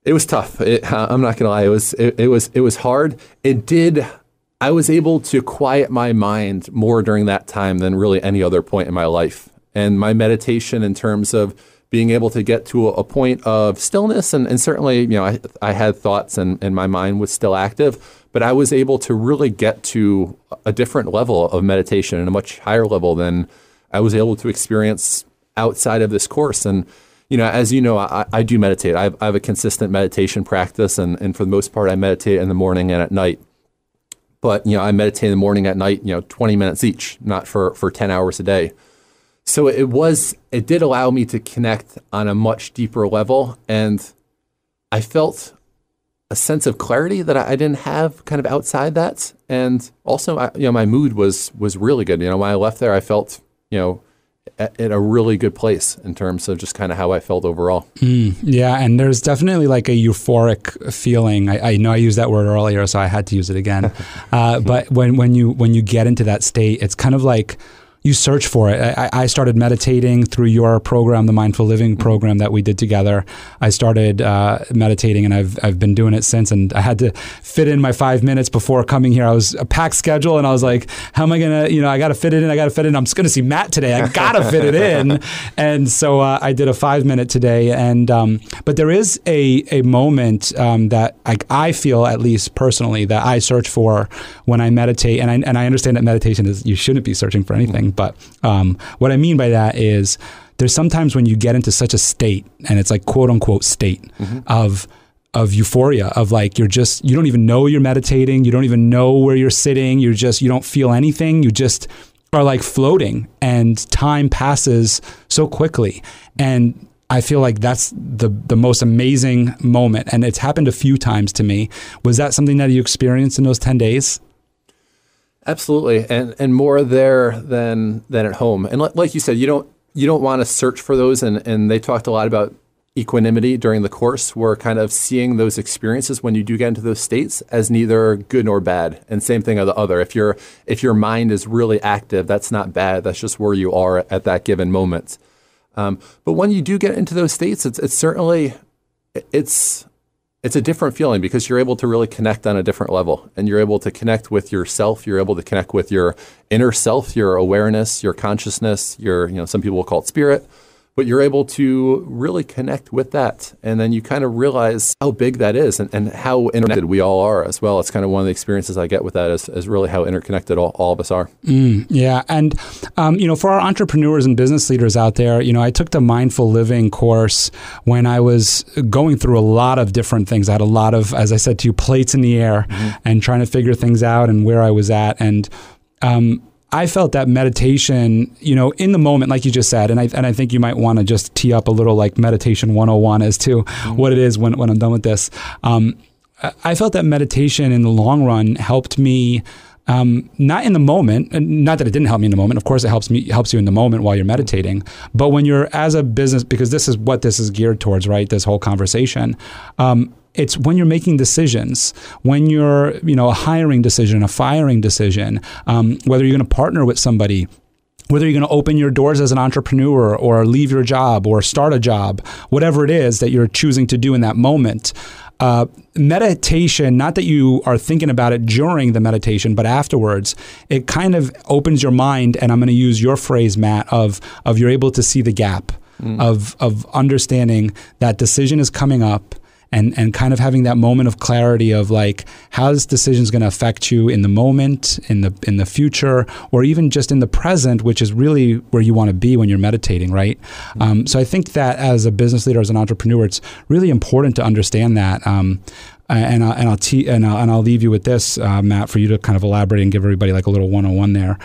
it was tough. I'm not gonna lie, it was hard. I was able to quiet my mind more during that time than really any other point in my life. And my meditation in terms of being able to get to a point of stillness, and certainly, I had thoughts and my mind was still active, but I was able to really get to a different level of meditation and a much higher level than I was able to experience outside of this course. And, as you know, I do meditate. I have a consistent meditation practice, and for the most part, I meditate in the morning and at night. But, I meditate in the morning, at night, 20 minutes each, not for 10 hours a day. So it did allow me to connect on a much deeper level, and I felt a sense of clarity that I didn't have kind of outside that. And also, my mood was really good. When I left there, I felt, at a really good place in terms of just kind of how I felt overall. Yeah, and there's definitely like a euphoric feeling. I know I used that word earlier, so I had to use it again. But when you get into that state, it's kind of like you search for it. I started meditating through your program, the Mindful Living program that we did together. I started meditating, and I've been doing it since. And I had to fit in my 5 minutes before coming here. I was a packed schedule, and I was like, how am I gonna? I got to fit it in. I'm just gonna see Matt today. I gotta fit it in. And so I did a 5-minute today. And but there is a moment that I feel, at least personally, that I search for when I meditate. And I understand that meditation is, you shouldn't be searching for anything. But what I mean by that is there's sometimes when you get into such a state, and it's like quote unquote state of euphoria, of like you don't even know you're meditating, you don't even know where you're sitting, you don't feel anything, you just are like floating, and time passes so quickly. And I feel like that's the most amazing moment, and it's happened a few times to me. Was that something that you experienced in those 10 days? Absolutely, and more there than at home. And like you said, you don't want to search for those. And they talked a lot about equanimity during the course. We're kind of seeing those experiences when you do get into those states as neither good nor bad. And same thing of the other. If your mind is really active, that's not bad. That's just where you are at that given moment. But when you do get into those states, it's a different feeling because you're able to really connect on a different level, and you're able to connect with yourself. You're able to connect with your inner self, your awareness, your consciousness, some people will call it spirit, but you're able to really connect with that. And then you kind of realize how big that is and how interconnected we all are as well. It's kind of one of the experiences I get with that is really how interconnected all of us are. Yeah. And, for our entrepreneurs and business leaders out there, I took the mindful living course when I was going through a lot of different things. I had a lot of, as I said to you, plates in the air and trying to figure things out and where I was at. And, I felt that meditation, in the moment, like you just said, and I think you might want to just tee up a little like meditation 101 as to what it is when I'm done with this. I felt that meditation in the long run helped me, not in the moment, not that it didn't help me in the moment. Of course, it helps you in the moment while you're meditating. But when you're as a business, because this is what this is geared towards, right? This whole conversation. It's when you're making decisions, when you're, a hiring decision, a firing decision, whether you're going to partner with somebody, whether you're going to open your doors as an entrepreneur or leave your job or start a job, whatever it is that you're choosing to do in that moment. Meditation, not that you are thinking about it during the meditation, but afterwards, it kind of opens your mind. And I'm going to use your phrase, Matt, of you're able to see the gap of understanding that decision is coming up. And kind of having that moment of clarity of like, how this decision is going to affect you in the moment, in the future, or even just in the present, which is really where you want to be when you're meditating, right? So I think that as a business leader, as an entrepreneur, it's really important to understand that. And I'll leave you with this, Matt, for you to kind of elaborate and give everybody like a little 101 there.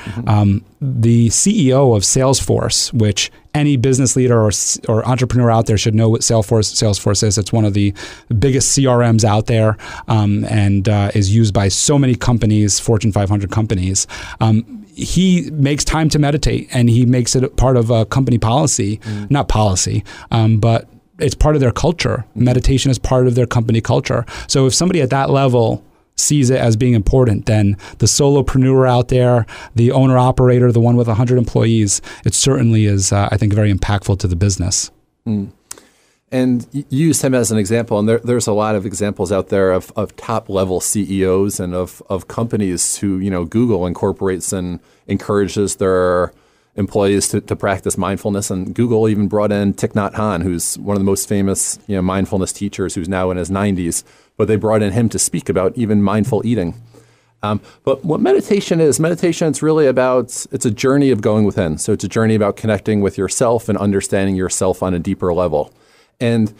The CEO of Salesforce, which any business leader or entrepreneur out there should know what Salesforce is. It's one of the biggest CRMs out there, and is used by so many companies, Fortune 500 companies. He makes time to meditate, and he makes it part of a company policy, not policy, but it's part of their culture. Meditation is part of their company culture. So if somebody at that level sees it as being important, then the solopreneur out there, the owner operator, the one with 100 employees, it certainly is, I think, very impactful to the business. And you used him as an example, and there's a lot of examples out there of top level CEOs and of companies who, Google incorporates and encourages their employees to practice mindfulness. And Google even brought in Thich Nhat Hanh, who's one of the most famous mindfulness teachers, who's now in his 90s. But they brought in him to speak about even mindful eating. But what meditation is, it's really it's a journey of going within. So it's a journey about connecting with yourself and understanding yourself on a deeper level. And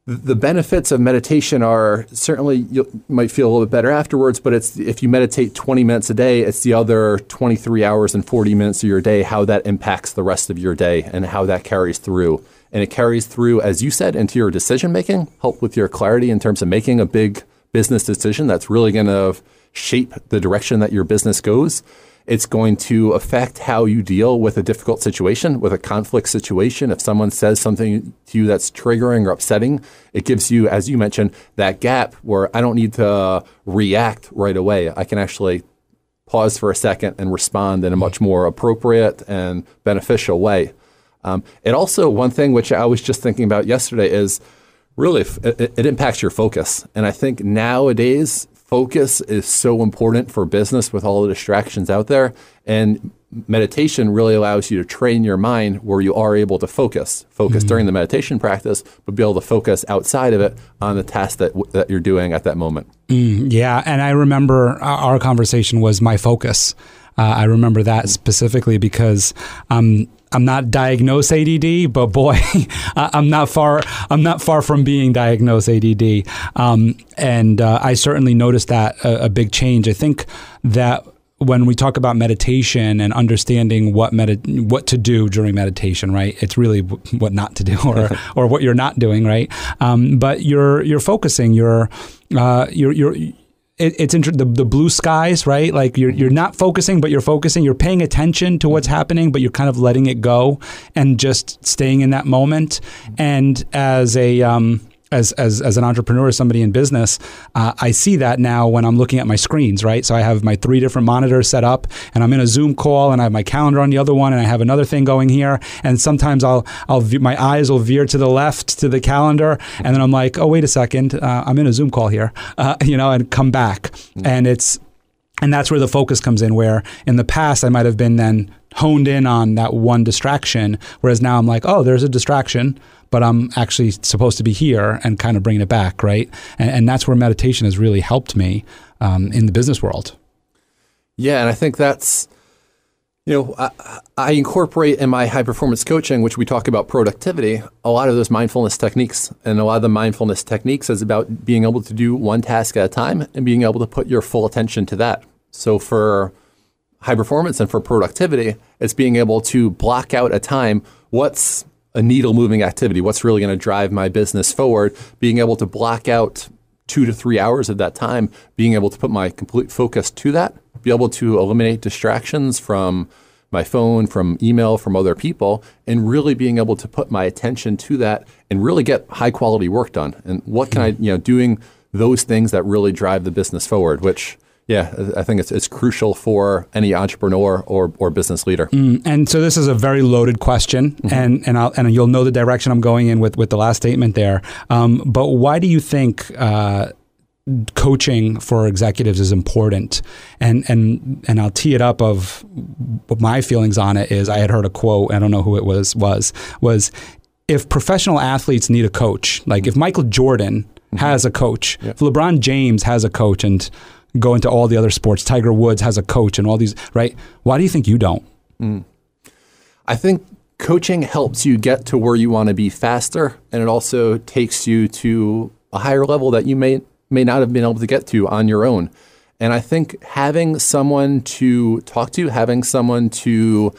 the benefits of meditation are certainly you might feel a little bit better afterwards, but if you meditate 20 minutes a day, it's the other 23 hours and 40 minutes of your day, how that impacts the rest of your day and how that carries through. And it carries through, as you said, into your decision making, help with your clarity in terms of making a big business decision that's really going to shape the direction that your business goes. It's going to affect how you deal with a difficult situation, with a conflict situation. If someone says something to you that's triggering or upsetting, it gives you, as you mentioned, that gap where I don't need to react right away. I can actually pause for a second and respond in a much more appropriate and beneficial way. It also, one thing which I was just thinking about yesterday is really it impacts your focus. And I think nowadays, focus is so important for business with all the distractions out there. And meditation really allows you to train your mind where you are able to focus during the meditation practice, but be able to focus outside of it on the task that you're doing at that moment. Yeah. And I remember our conversation was my focus. I remember that specifically because I'm not diagnosed ADD, but boy, I'm not far from being diagnosed ADD. And I certainly noticed that a big change. I think that when we talk about meditation and understanding what to do during meditation, right? It's really what not to do or what you're not doing, right? But you're focusing. It's the blue skies, right? Like you're not focusing, but you're focusing. You're paying attention to what's happening, but you're kind of letting it go and just staying in that moment. And as an entrepreneur, somebody in business, I see that now when I'm looking at my screens, right? So I have my 3 different monitors set up, and I'm in a Zoom call, and I have my calendar on the other one, and I have another thing going here. And sometimes my eyes will veer to the left to the calendar, and then I'm like, oh, wait a second, I'm in a Zoom call here, and come back. And that's where the focus comes in, where in the past I might have been then honed in on that one distraction, whereas now I'm like, oh, there's a distraction, but I'm actually supposed to be here and kind of bringing it back, right? And that's where meditation has really helped me in the business world. Yeah, and I think that's, I incorporate in my high performance coaching, which we talk about productivity, a lot of those mindfulness techniques. And a lot of the mindfulness techniques is about being able to do one task at a time and being able to put your full attention to that. So for high performance and for productivity, it's being able to block out a time. What's a needle moving activity? What's really going to drive my business forward? Being able to block out 2 to 3 hours of that time, being able to put my complete focus to that, be able to eliminate distractions from my phone, from email, from other people, and really being able to put my attention to that and really get high quality work done. And what can I, doing those things that really drive the business forward, which, yeah, I think it's crucial for any entrepreneur or business leader. And so this is a very loaded question, and you'll know the direction I'm going in with the last statement there. But why do you think coaching for executives is important? And I'll tee it up of what my feelings on it is. I had heard a quote, I don't know who it was if professional athletes need a coach, like if Michael Jordan has a coach, if LeBron James has a coach, and go into all the other sports, Tiger Woods has a coach and all these, right? Why do you think you don't? I think coaching helps you get to where you want to be faster, and it also takes you to a higher level that you may not have been able to get to on your own. And I think having someone to talk to, having someone to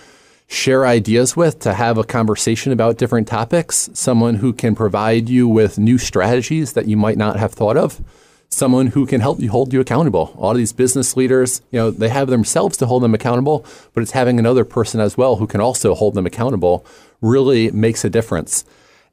share ideas with, to have a conversation about different topics, someone who can provide you with new strategies that you might not have thought of, someone who can help you hold you accountable. A lot of these business leaders, they have themselves to hold them accountable, but it's having another person as well who can also hold them accountable really makes a difference.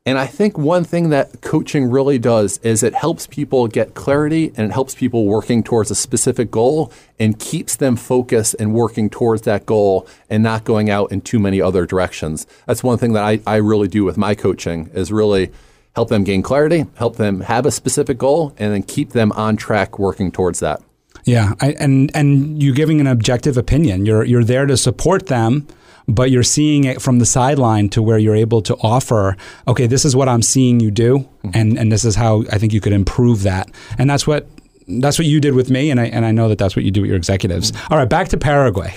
And I think one thing that coaching really does is it helps people get clarity, and it helps people working towards a specific goal and keeps them focused and working towards that goal and not going out in too many other directions. That's one thing that I really do with my coaching, is really help them gain clarity, help them have a specific goal, and then keep them on track working towards that. Yeah, and you giving an objective opinion. You're there to support them, but you're seeing it from the sideline to where you're able to offer, okay, this is what I'm seeing you do, and this is how I think you could improve that. And that's what you did with me, and I know that's what you do with your executives. All right, back to Paraguay.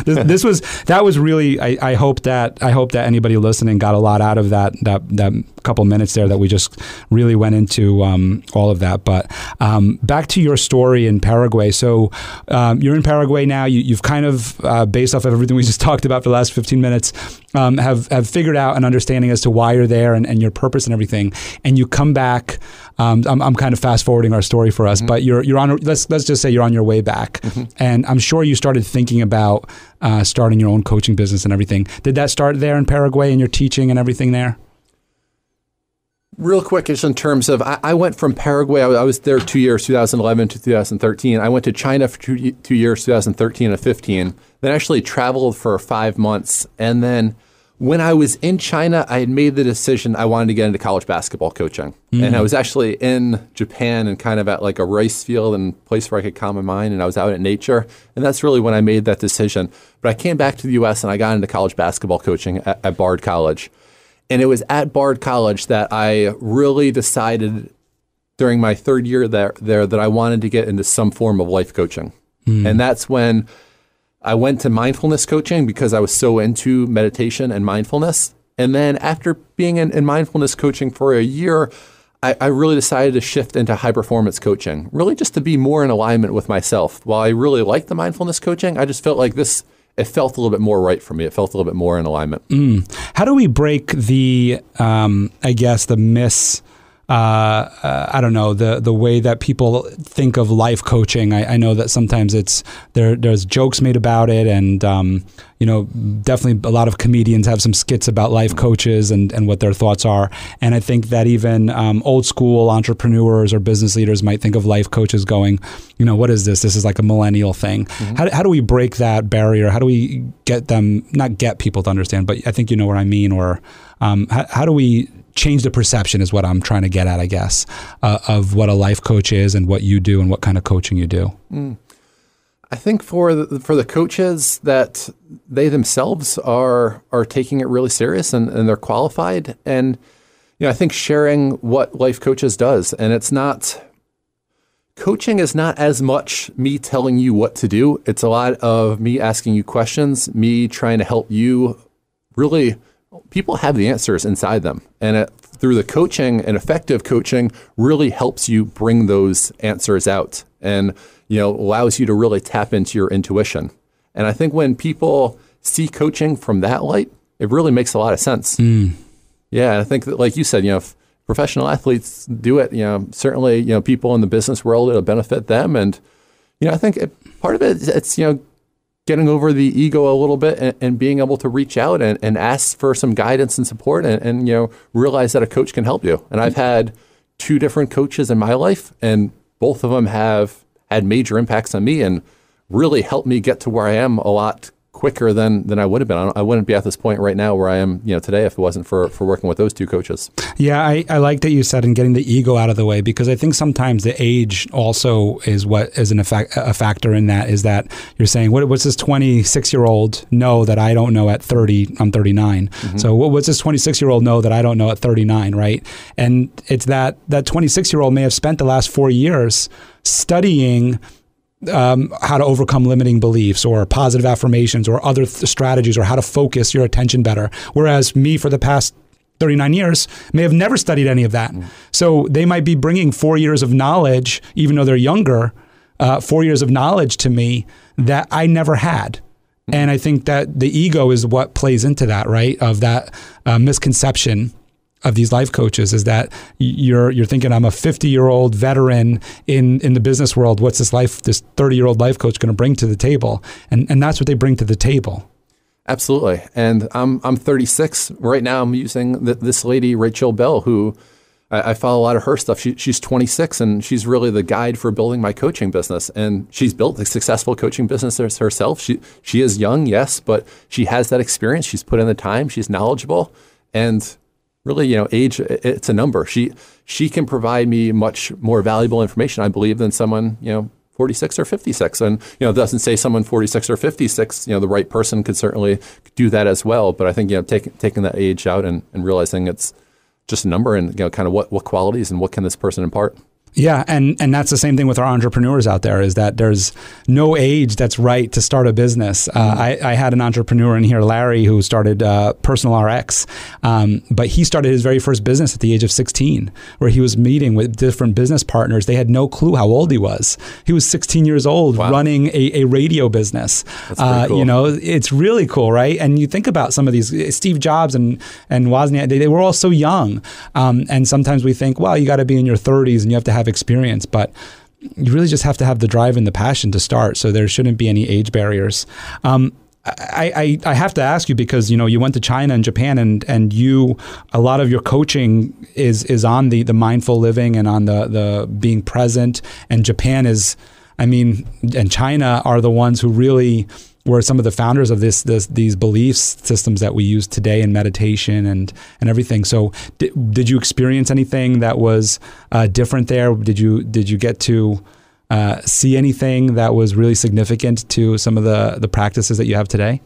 that was really. I hope that anybody listening got a lot out of that couple minutes there that we just really went into all of that. But back to your story in Paraguay. So you're in Paraguay now. You've kind of based off of everything we just talked about for the last 15 minutes, have figured out an understanding as to why you're there and your purpose and everything. And you come back. I'm kind of fast forwarding our story for us, but you're on. Let's just say you're on your way back, and I'm sure you started thinking about starting your own coaching business and everything. Did that start there in Paraguay and your teaching and everything there? Real quick, just in terms of, I went from Paraguay. I was there 2 years, 2011 to 2013. I went to China for 2 years, 2013 and 15. Then actually traveled for 5 months, and then when I was in China, I had made the decision I wanted to get into college basketball coaching. And I was actually in Japan and kind of at like a rice field and place where I could calm my mind, and I was out in nature. And that's really when I made that decision. But I came back to the U.S. and I got into college basketball coaching at Bard College. And it was at Bard College that I really decided during my third year there that I wanted to get into some form of life coaching. And that's when I went to mindfulness coaching because I was so into meditation and mindfulness. And then after being in mindfulness coaching for a year, I really decided to shift into high performance coaching, really just to be more in alignment with myself. While I really liked the mindfulness coaching, I just felt like it felt a little bit more right for me. It felt a little bit more in alignment. How do we break the, I don't know, the way that people think of life coaching? I know that sometimes there's jokes made about it, and definitely a lot of comedians have some skits about life coaches and what their thoughts are. And I think that even old school entrepreneurs or business leaders might think of life coaches going, what is this? This is like a millennial thing. How do we break that barrier? How do we get them, not get people to understand, but I think you know what I mean, or how do we change the perception is what I'm trying to get at, I guess, of what a life coach is and what you do and what kind of coaching you do. I think for the coaches that they themselves are taking it really serious and they're qualified. And, I think sharing what Life Coaches does, and coaching is not as much me telling you what to do. It's a lot of me asking you questions, me trying to help you. Really, people have the answers inside them. And through the coaching, and effective coaching really helps you bring those answers out and, allows you to really tap into your intuition. And I think when people see coaching from that light, it really makes a lot of sense. Yeah, I think that, like you said, if professional athletes do it, certainly, people in the business world, it'll benefit them. And, I think part of it, it's, getting over the ego a little bit and being able to reach out and ask for some guidance and support and realize that a coach can help you. And I've had 2 different coaches in my life, and both of them have had major impacts on me and really helped me get to where I am a lot quicker than I would have been. I wouldn't be at this point right now where I am, today if it wasn't for working with those 2 coaches. Yeah, I like that you said in getting the ego out of the way, because I think sometimes the age also is what is a factor in that, is that you're saying, what's this 26-year-old know that I don't know at 30? I'm 39. Mm-hmm. So what's this 26-year-old know that I don't know at 39, right? And it's that 26-year-old may have spent the last 4 years studying how to overcome limiting beliefs or positive affirmations or other strategies or how to focus your attention better. Whereas me, for the past 39 years, may have never studied any of that. So they might be bringing 4 years of knowledge, even though they're younger, 4 years of knowledge to me that I never had. And I think that the ego is what plays into that, right? Of that misconception of these life coaches, is that you're thinking, I'm a 50-year-old veteran in the business world. What's this 30-year-old life coach going to bring to the table? And that's what they bring to the table. Absolutely. And I'm 36 right now. I'm using this lady, Rachel Bell, who I follow a lot of her stuff. She's 26, and she's really the guide for building my coaching business. And she's built a successful coaching business herself. She is young, yes, but she has that experience. She's put in the time. She's knowledgeable. And really, age, it's a number. She can provide me much more valuable information, I believe, than someone, 46 or 56. And, it doesn't say someone 46 or 56, the right person could certainly do that as well. But I think, taking that age out and realizing it's just a number and, kind of what qualities and what can this person impart. Yeah, and that's the same thing with our entrepreneurs out there, is that there's no age that's right to start a business. I had an entrepreneur in here, Larry, who started Personal RX, but he started his very first business at the age of 16, where he was meeting with different business partners. They had no clue how old he was. He was 16 years old. Wow. Running a radio business. That's pretty cool. It's really cool, right? And you think about some of these, Steve Jobs and Wozniak, they were all so young. And sometimes we think, well, you got to be in your 30s and you have to have experience, but you really just have to have the drive and the passion to start. So there shouldn't be any age barriers. I have to ask you, because you went to China and Japan, and a lot of your coaching is on the mindful living and on the being present. And Japan and China are the ones who really were some of the founders of these belief systems that we use today in meditation and everything. So did you experience anything that was different there? Did you get to see anything that was really significant to some of the practices that you have today?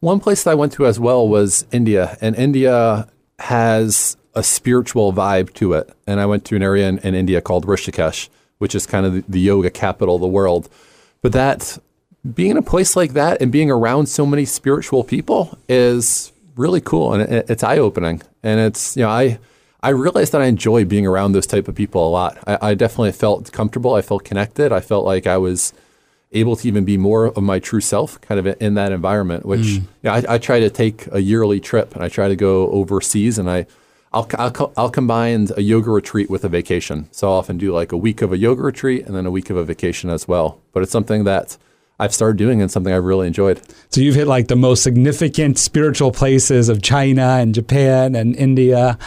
One place that I went to as well was India, and India has a spiritual vibe to it. And I went to an area in India called Rishikesh, which is kind of the yoga capital of the world. But being in a place like that and being around so many spiritual people is really cool, and it's eye-opening. And it's, I realized that I enjoy being around those type of people a lot. I definitely felt comfortable. I felt connected. I felt like I was able to even be more of my true self kind of in that environment, which I try to take a yearly trip, and I try to go overseas, and I'll combine a yoga retreat with a vacation. So I'll often do like a week of a yoga retreat and then a week of a vacation as well. But it's something that I've started doing and something I've really enjoyed. So you've hit like the most significant spiritual places of China and Japan and India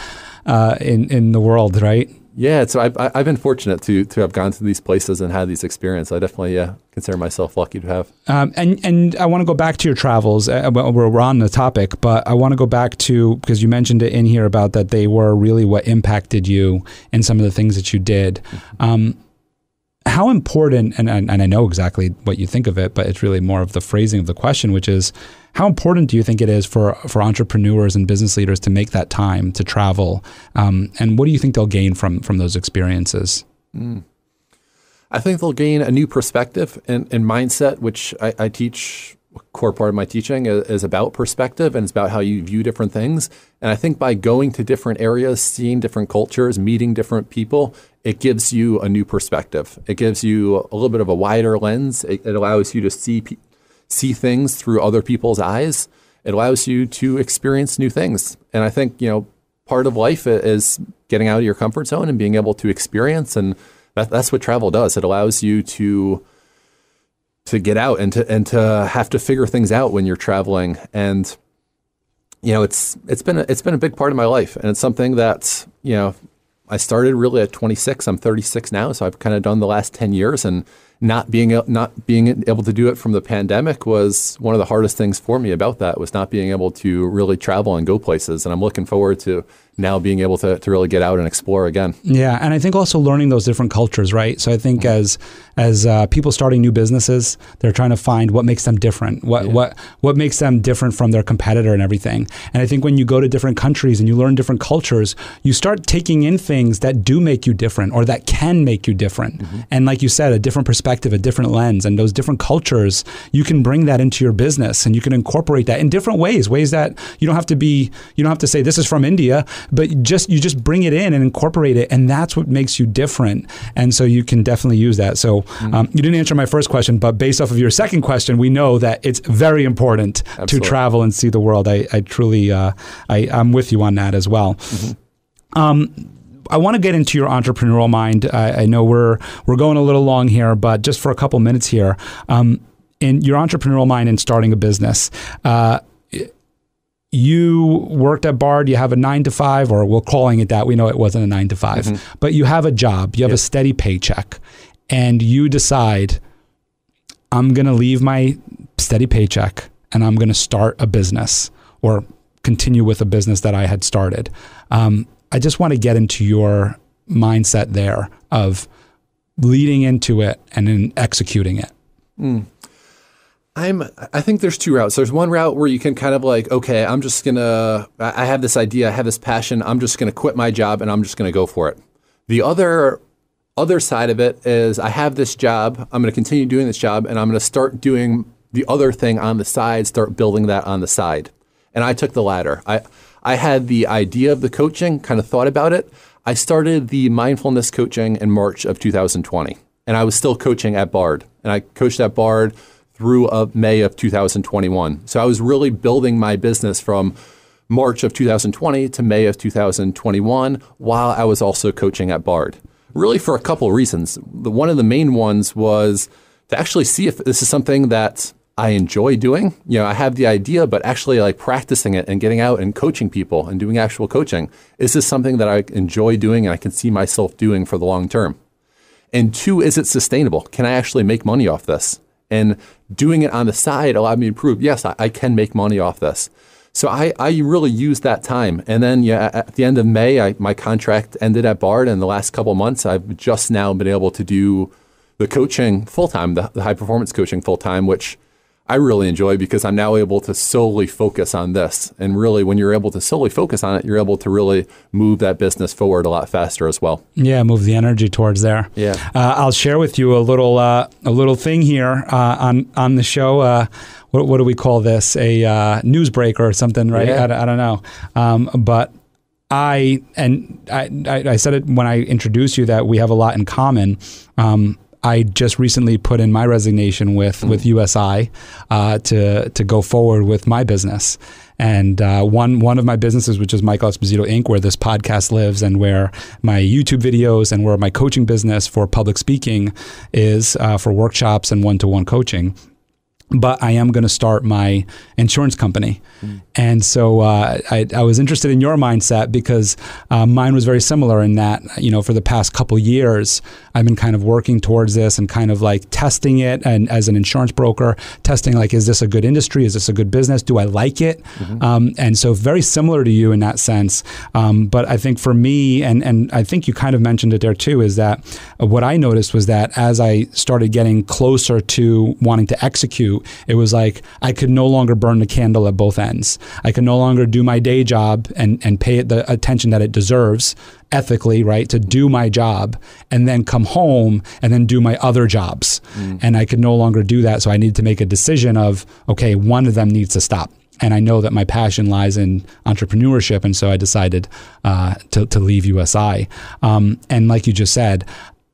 in the world, right? Yeah, so I've been fortunate to have gone to these places and had these experiences. I definitely consider myself lucky to have. And I want to go back to your travels. We're on the topic, but I want to go back to, because you mentioned it in here about that they were really what impacted you in some of the things that you did. how important, and I know exactly what you think of it, but it's really more of the phrasing of the question, which is, how important do you think it is for entrepreneurs and business leaders to make that time to travel? And what do you think they'll gain from those experiences? I think they'll gain a new perspective and mindset, which I teach. A core part of my teaching is about perspective, and it's about how you view different things. And I think by going to different areas, seeing different cultures, meeting different people, it gives you a new perspective. It gives you a little bit of a wider lens. It allows you to see things through other people's eyes. It allows you to experience new things. And I think, part of life is getting out of your comfort zone and being able to experience. And that's what travel does. It allows you to get out and to have to figure things out when you're traveling. And, it's been a big part of my life. And it's something that, I started really at 26. I'm 36 now. So I've kind of done the last 10 years, and not being able to do it from the pandemic was one of the hardest things for me about that, was not being able to really travel and go places. And I'm looking forward to now being able to really get out and explore again. Yeah. And I think also learning those different cultures, right? So I think as people starting new businesses, they're trying to find what makes them different, what makes them different from their competitor and everything. And I think when you go to different countries and you learn different cultures, you start taking in things that do make you different, or that can make you different. And like you said, a different perspective, a different lens, and those different cultures, you can bring that into your business, and you can incorporate that in different ways that you don't have to say this is from India, but you just bring it in and incorporate it, and that's what makes you different. And so you can definitely use that. So you didn't answer my first question, but based off of your second question, we know that it's very important to travel and see the world. I truly, I'm with you on that as well. I want to get into your entrepreneurial mind. I know we're going a little long here, but just for a couple minutes here, in your entrepreneurial mind and starting a business, you worked at Bard, you have a 9-to-5, or we're calling it that. We know it wasn't a 9-to-5, but you have a job, you have a steady paycheck, and you decide, I'm going to leave my steady paycheck and I'm going to start a business, or continue with a business that I had started. I just want to get into your mindset there of leading into it and then executing it. I think there's two routes. There's one route where you can kind of like, okay, I have this idea, I have this passion, I'm just going to quit my job and I'm just going to go for it. The other side of it is, I have this job, I'm going to continue doing this job, and I'm going to start doing the other thing on the side, start building that on the side. And I took the latter. I had the idea of the coaching, kind of thought about it. I started the mindfulness coaching in March of 2020, and I was still coaching at Bard. And I coached at Bard through May of 2021. So I was really building my business from March of 2020 to May of 2021, while I was also coaching at Bard. Really for a couple of reasons. One of the main ones was to actually see if this is something that I enjoy doing. I have the idea, but actually like practicing it and getting out and coaching people and doing actual coaching. Is this something that I enjoy doing and I can see myself doing for the long term? And two, is it sustainable? Can I actually make money off this? And doing it on the side allowed me to prove, yes, I can make money off this. So I really used that time. And then at the end of May, my contract ended at Bard. And the last couple of months, I've just now been able to do the coaching full-time, the high-performance coaching full-time, which I really enjoy, because I'm now able to solely focus on this. And really, when you're able to solely focus on it, you're able to really move that business forward a lot faster as well. Yeah, move the energy towards there. Yeah. I'll share with you a little thing here on the show. What do we call this? A news break or something, right? Yeah. I don't know. But I said it when I introduced you that we have a lot in common. I just recently put in my resignation with USI to go forward with my business. And one of my businesses, which is Michael Esposito Inc., where this podcast lives and where my YouTube videos and where my coaching business for public speaking is, for workshops and one-to-one coaching. but I am going to start my insurance company. And so I was interested in your mindset because mine was very similar in that, for the past couple years, I've been kind of working towards this and kind of like testing it. And as an insurance broker, testing like, is this a good industry? Is this a good business? Do I like it? And so very similar to you in that sense. But I think for me, and I think you kind of mentioned it there too, is that what I noticed was that as I started getting closer to wanting to execute, it was like I could no longer burn the candle at both ends. I could no longer do my day job and pay it the attention that it deserves ethically, right, to do my job and then come home and then do my other jobs. And I could no longer do that. So I needed to make a decision of, okay, one of them needs to stop. And I know that my passion lies in entrepreneurship. And so I decided to leave USI. And like you just said,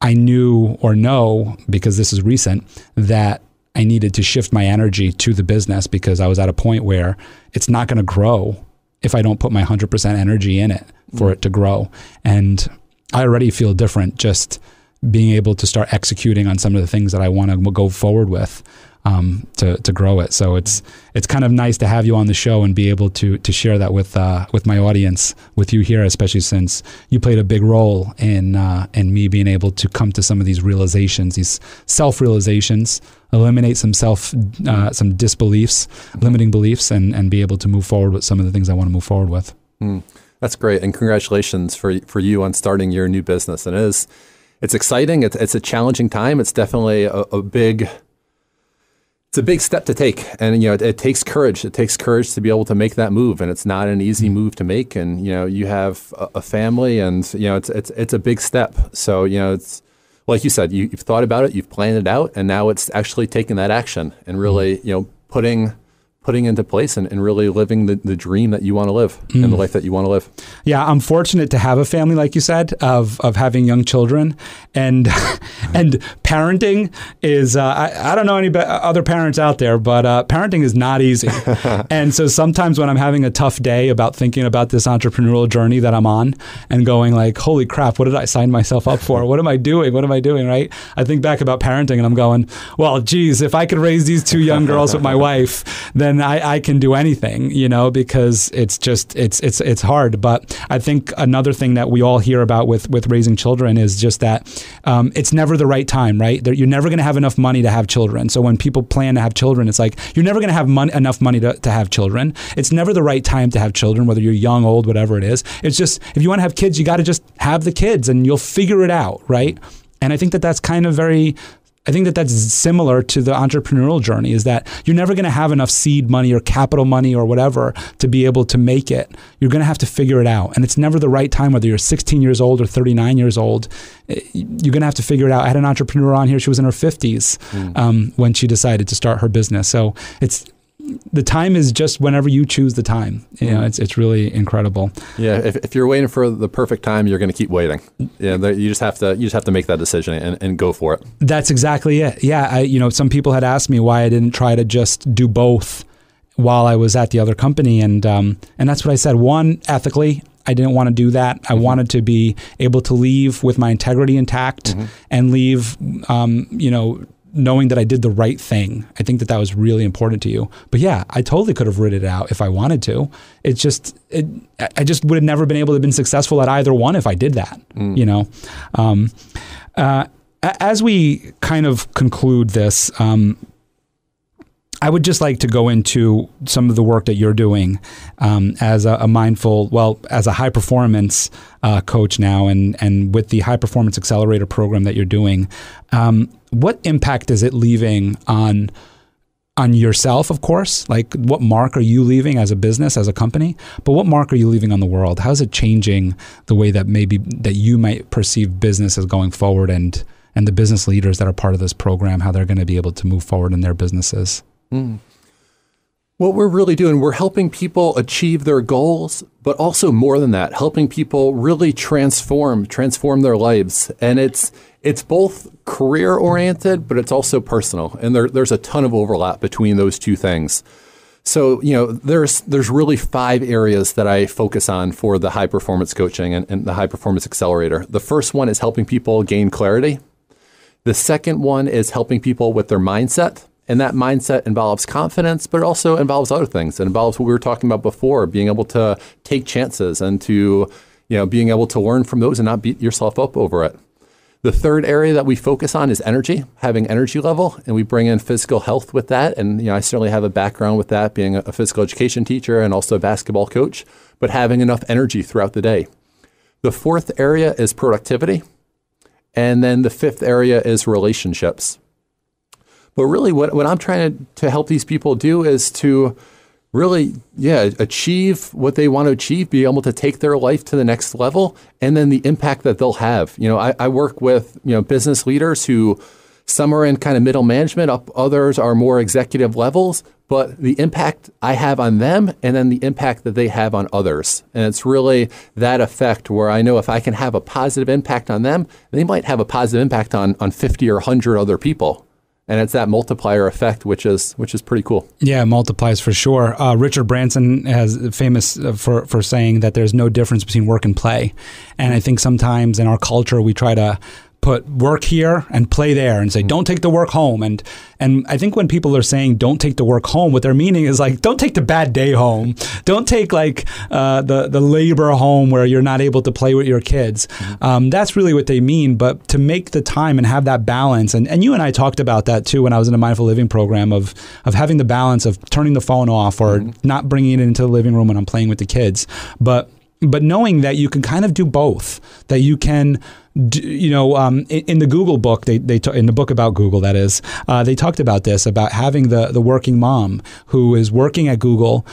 I knew or know, because this is recent, that I needed to shift my energy to the business because I was at a point where it's not going to grow if I don't put my 100% energy in it for it to grow. And I already feel different just being able to start executing on some of the things that I want to go forward with to grow it. So it's kind of nice to have you on the show and be able to share that with my audience, with you here, especially since you played a big role in me being able to come to some of these realizations, these self-realizations, eliminate some some disbeliefs, limiting beliefs, and be able to move forward with some of the things I want to move forward with. That's great, and congratulations for you on starting your new business. And it's exciting. It's a challenging time. It's definitely a big step to take, and it takes courage. It takes courage to be able to make that move, and it's not an easy move to make. And you have a family, and it's a big step. So it's like you said, you've thought about it, you've planned it out, and now it's actually taking that action and really putting into place and really living the dream that you want to live and the life that you want to live. Yeah, I'm fortunate to have a family, like you said, of having young children, and parenting is I don't know any other parents out there, but parenting is not easy. And so sometimes when I'm having a tough day about thinking about this entrepreneurial journey that I'm on and going like, holy crap, what did I sign myself up for? What am I doing? What am I doing? Right? I think back about parenting and I'm going, well, geez, if I could raise these two young girls with my wife, then I can do anything, because it's hard. But I think another thing that we all hear about with raising children is just that it's never the right time, right? You're never going to have enough money to have children. So when people plan to have children, it's like, you're never going to have enough money to have children. It's never the right time to have children, whether you're young, old, whatever it is. It's just, if you want to have kids, you got to just have the kids and you'll figure it out, right? And I think that's kind of that's similar to the entrepreneurial journey, is that you're never going to have enough seed money or capital money or whatever to be able to make it. You're going to have to figure it out. And it's never the right time, whether you're 16 years old or 39 years old. You're going to have to figure it out. I had an entrepreneur on here. She was in her 50s when she decided to start her business. So the time is just whenever you choose the time. It's really incredible. Yeah, if you're waiting for the perfect time, you're going to keep waiting. Yeah, you just have to make that decision and go for it. That's exactly it. Yeah, some people had asked me why I didn't try to just do both while I was at the other company, and that's what I said. One, ethically, I didn't want to do that. I wanted to be able to leave with my integrity intact and leave, knowing that I did the right thing. I think that was really important to you. But yeah, I totally could have written it out if I wanted to. I just would have never been able to have been successful at either one if I did that, As we kind of conclude this, I would just like to go into some of the work that you're doing as a as a high performance coach now, and with the high performance accelerator program that you're doing. What impact is it leaving on yourself, of course? Like, what mark are you leaving as a business, as a company? But what mark are you leaving on the world? How is it changing the way that that you might perceive business as going forward, and the business leaders that are part of this program, how they're going to be able to move forward in their businesses? What we're really doing, we're helping people achieve their goals, but also more than that, helping people really transform their lives. And it's both career oriented, but it's also personal. And there's a ton of overlap between those two things. So, there's really 5 areas that I focus on for the high performance coaching and the high performance accelerator. The first one is helping people gain clarity. The second one is helping people with their mindset. And that mindset involves confidence, but it also involves other things. It involves what we were talking about before, being able to take chances and to, being able to learn from those and not beat yourself up over it. The third area that we focus on is energy, having energy level, and we bring in physical health with that. And I certainly have a background with that, being a physical education teacher and also a basketball coach, but having enough energy throughout the day. The fourth area is productivity. And then the fifth area is relationships. But really what I'm trying to help these people do is to really, achieve what they want to achieve, be able to take their life to the next level, and then the impact that they'll have. I work with, business leaders who some are in kind of middle management, others are more executive levels, but the impact I have on them and then the impact that they have on others. And it's really that effect where I know if I can have a positive impact on them, they might have a positive impact on 50 or 100 other people. And it's that multiplier effect, which is pretty cool. Yeah, it multiplies for sure. Richard Branson is famous for saying that there's no difference between work and play. And I think sometimes in our culture, we try to put work here and play there and say, don't take the work home. And I think when people are saying don't take the work home, what they're meaning is like, don't take the bad day home. Don't take like the labor home where you're not able to play with your kids. That's really what they mean. But to make the time and have that balance, and you and I talked about that too when I was in a mindful living program of having the balance of turning the phone off or not bringing it into the living room when I'm playing with the kids. But knowing that you can kind of do both, that you can, in the Google book, in the book about Google, that is, they talked about this, about having the working mom who is working at Google,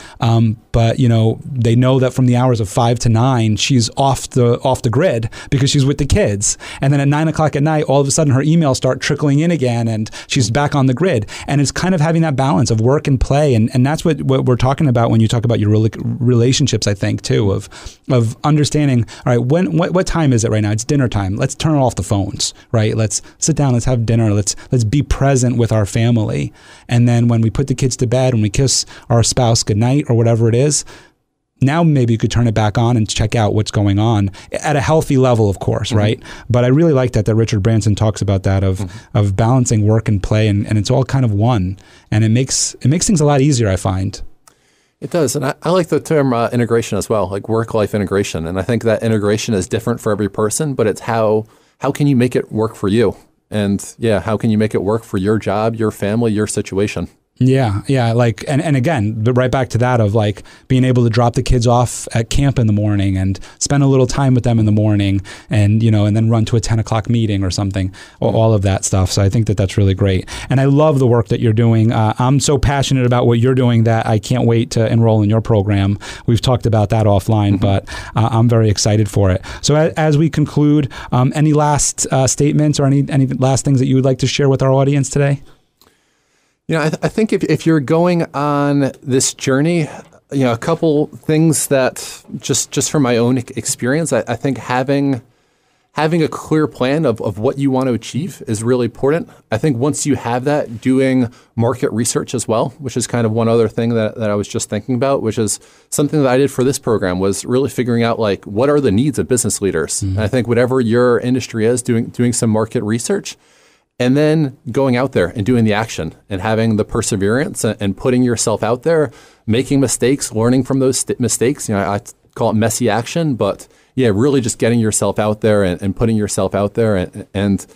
but they know that from the hours of 5 to 9, she's off the grid because she's with the kids. And then at 9 o'clock at night, all of a sudden her emails start trickling in again and she's back on the grid. And it's kind of having that balance of work and play. And that's what we're talking about when you talk about your relationships, I think, too, of understanding, all right, what time is it right now? It's dinner time. Let's turn off the phones, right? Let's sit down, let's have dinner, let's be present with our family. And then when we put the kids to bed, when we kiss our spouse goodnight or whatever it is, now maybe you could turn it back on and check out what's going on at a healthy level, of course, right? But I really like that Richard Branson talks about that of balancing work and play, and it's all kind of one. And it makes things a lot easier, I find. It does. And I like the term integration as well, like work-life integration. And I think that integration is different for every person, but it's how can you make it work for you? And how can you make it work for your job, your family, your situation? Yeah. Like, and again, but right back to that of like being able to drop the kids off at camp in the morning and spend a little time with them in the morning and, and then run to a 10 o'clock meeting or something, or all of that stuff. So I think that that's really great. And I love the work that you're doing. I'm so passionate about what you're doing that I can't wait to enroll in your program. We've talked about that offline, but I'm very excited for it. So as we conclude, any last statements or any last things that you would like to share with our audience today? I think if you're going on this journey, a couple things that just from my own experience, I think having a clear plan of what you want to achieve is really important. I think once you have that, doing market research as well, which is kind of one other thing that I was just thinking about, which is something that I did for this program, was really figuring out like what are the needs of business leaders. And I think whatever your industry is, doing some market research. And then going out there and doing the action and having the perseverance and putting yourself out there, making mistakes, learning from those mistakes. I call it messy action, but really just getting yourself out there and putting yourself out there and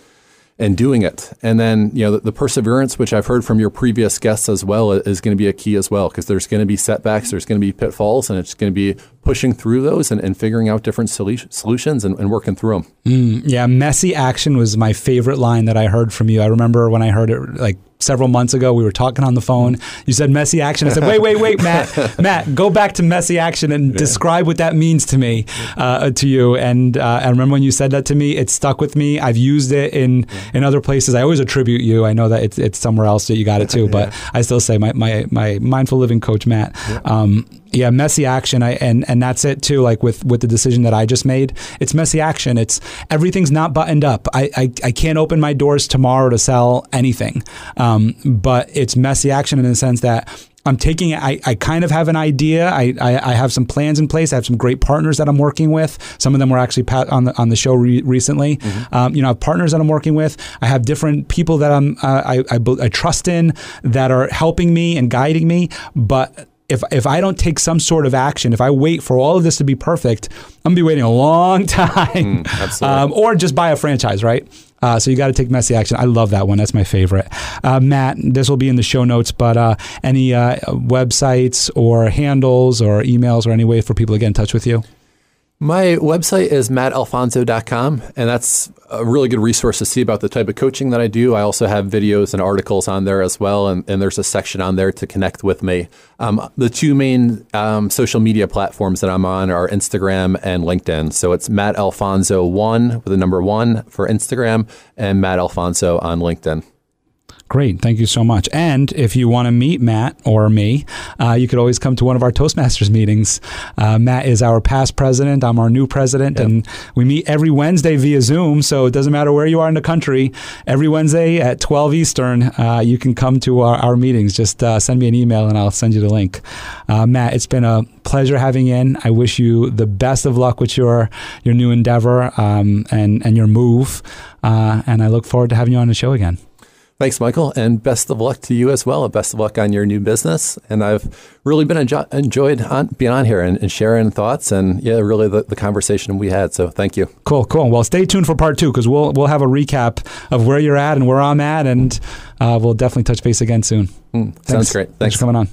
doing it. And then, the perseverance, which I've heard from your previous guests as well, is going to be a key as well, because there's going to be setbacks, there's going to be pitfalls, and it's going to be pushing through those and figuring out different solutions and working through them. Messy action was my favorite line that I heard from you. I remember when I heard it like several months ago, we were talking on the phone. You said messy action. I said, wait, Matt, go back to messy action and describe what that means to me, to you. And I remember when you said that to me, it stuck with me. I've used it in other places. I always attribute you. I know that it's somewhere else that you got it too, but I still say my mindful living coach, Matt. Messy action. And that's it too. Like with the decision that I just made, it's messy action. It's everything's not buttoned up. I can't open my doors tomorrow to sell anything. But it's messy action in the sense that I'm taking it. I kind of have an idea. I have some plans in place. I have some great partners that I'm working with. Some of them were actually on the show recently. Mm-hmm. I have partners that I'm working with. I have different people that I trust in that are helping me and guiding me. But if I don't take some sort of action, if I wait for all of this to be perfect, I'm gonna be waiting a long time. Absolutely. Or just buy a franchise, right? So you got to take messy action. I love that one. That's my favorite. Matt, this will be in the show notes, but any websites or handles or emails or any way for people to get in touch with you? My website is mattalfonso.com, and that's a really good resource to see about the type of coaching that I do. I also have videos and articles on there as well, and there's a section on there to connect with me. The two main social media platforms that I'm on are Instagram and LinkedIn. So it's Matt Alfonso 1 with the number 1 for Instagram, and Matt Alfonso on LinkedIn. Great. Thank you so much. And if you want to meet Matt or me, you could always come to one of our Toastmasters meetings. Matt is our past president. I'm our new president. Yep. And we meet every Wednesday via Zoom. So it doesn't matter where you are in the country. Every Wednesday at 12 Eastern, you can come to our meetings. Just send me an email and I'll send you the link. Matt, it's been a pleasure having you in. I wish you the best of luck with your new endeavor and your move. And I look forward to having you on the show again. Thanks, Michael, and best of luck to you as well. Best of luck on your new business. And I've really been enjoyed being on here and sharing thoughts and really the conversation we had. So thank you. Cool. Well, stay tuned for part 2 because we'll have a recap of where you're at and where I'm at, and we'll definitely touch base again soon. Sounds great. Thanks for coming on.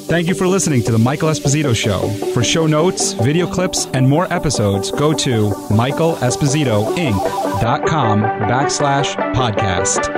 Thank you for listening to The Michael Esposito Show. For show notes, video clips, and more episodes, go to michaelespositoinc.com/podcast.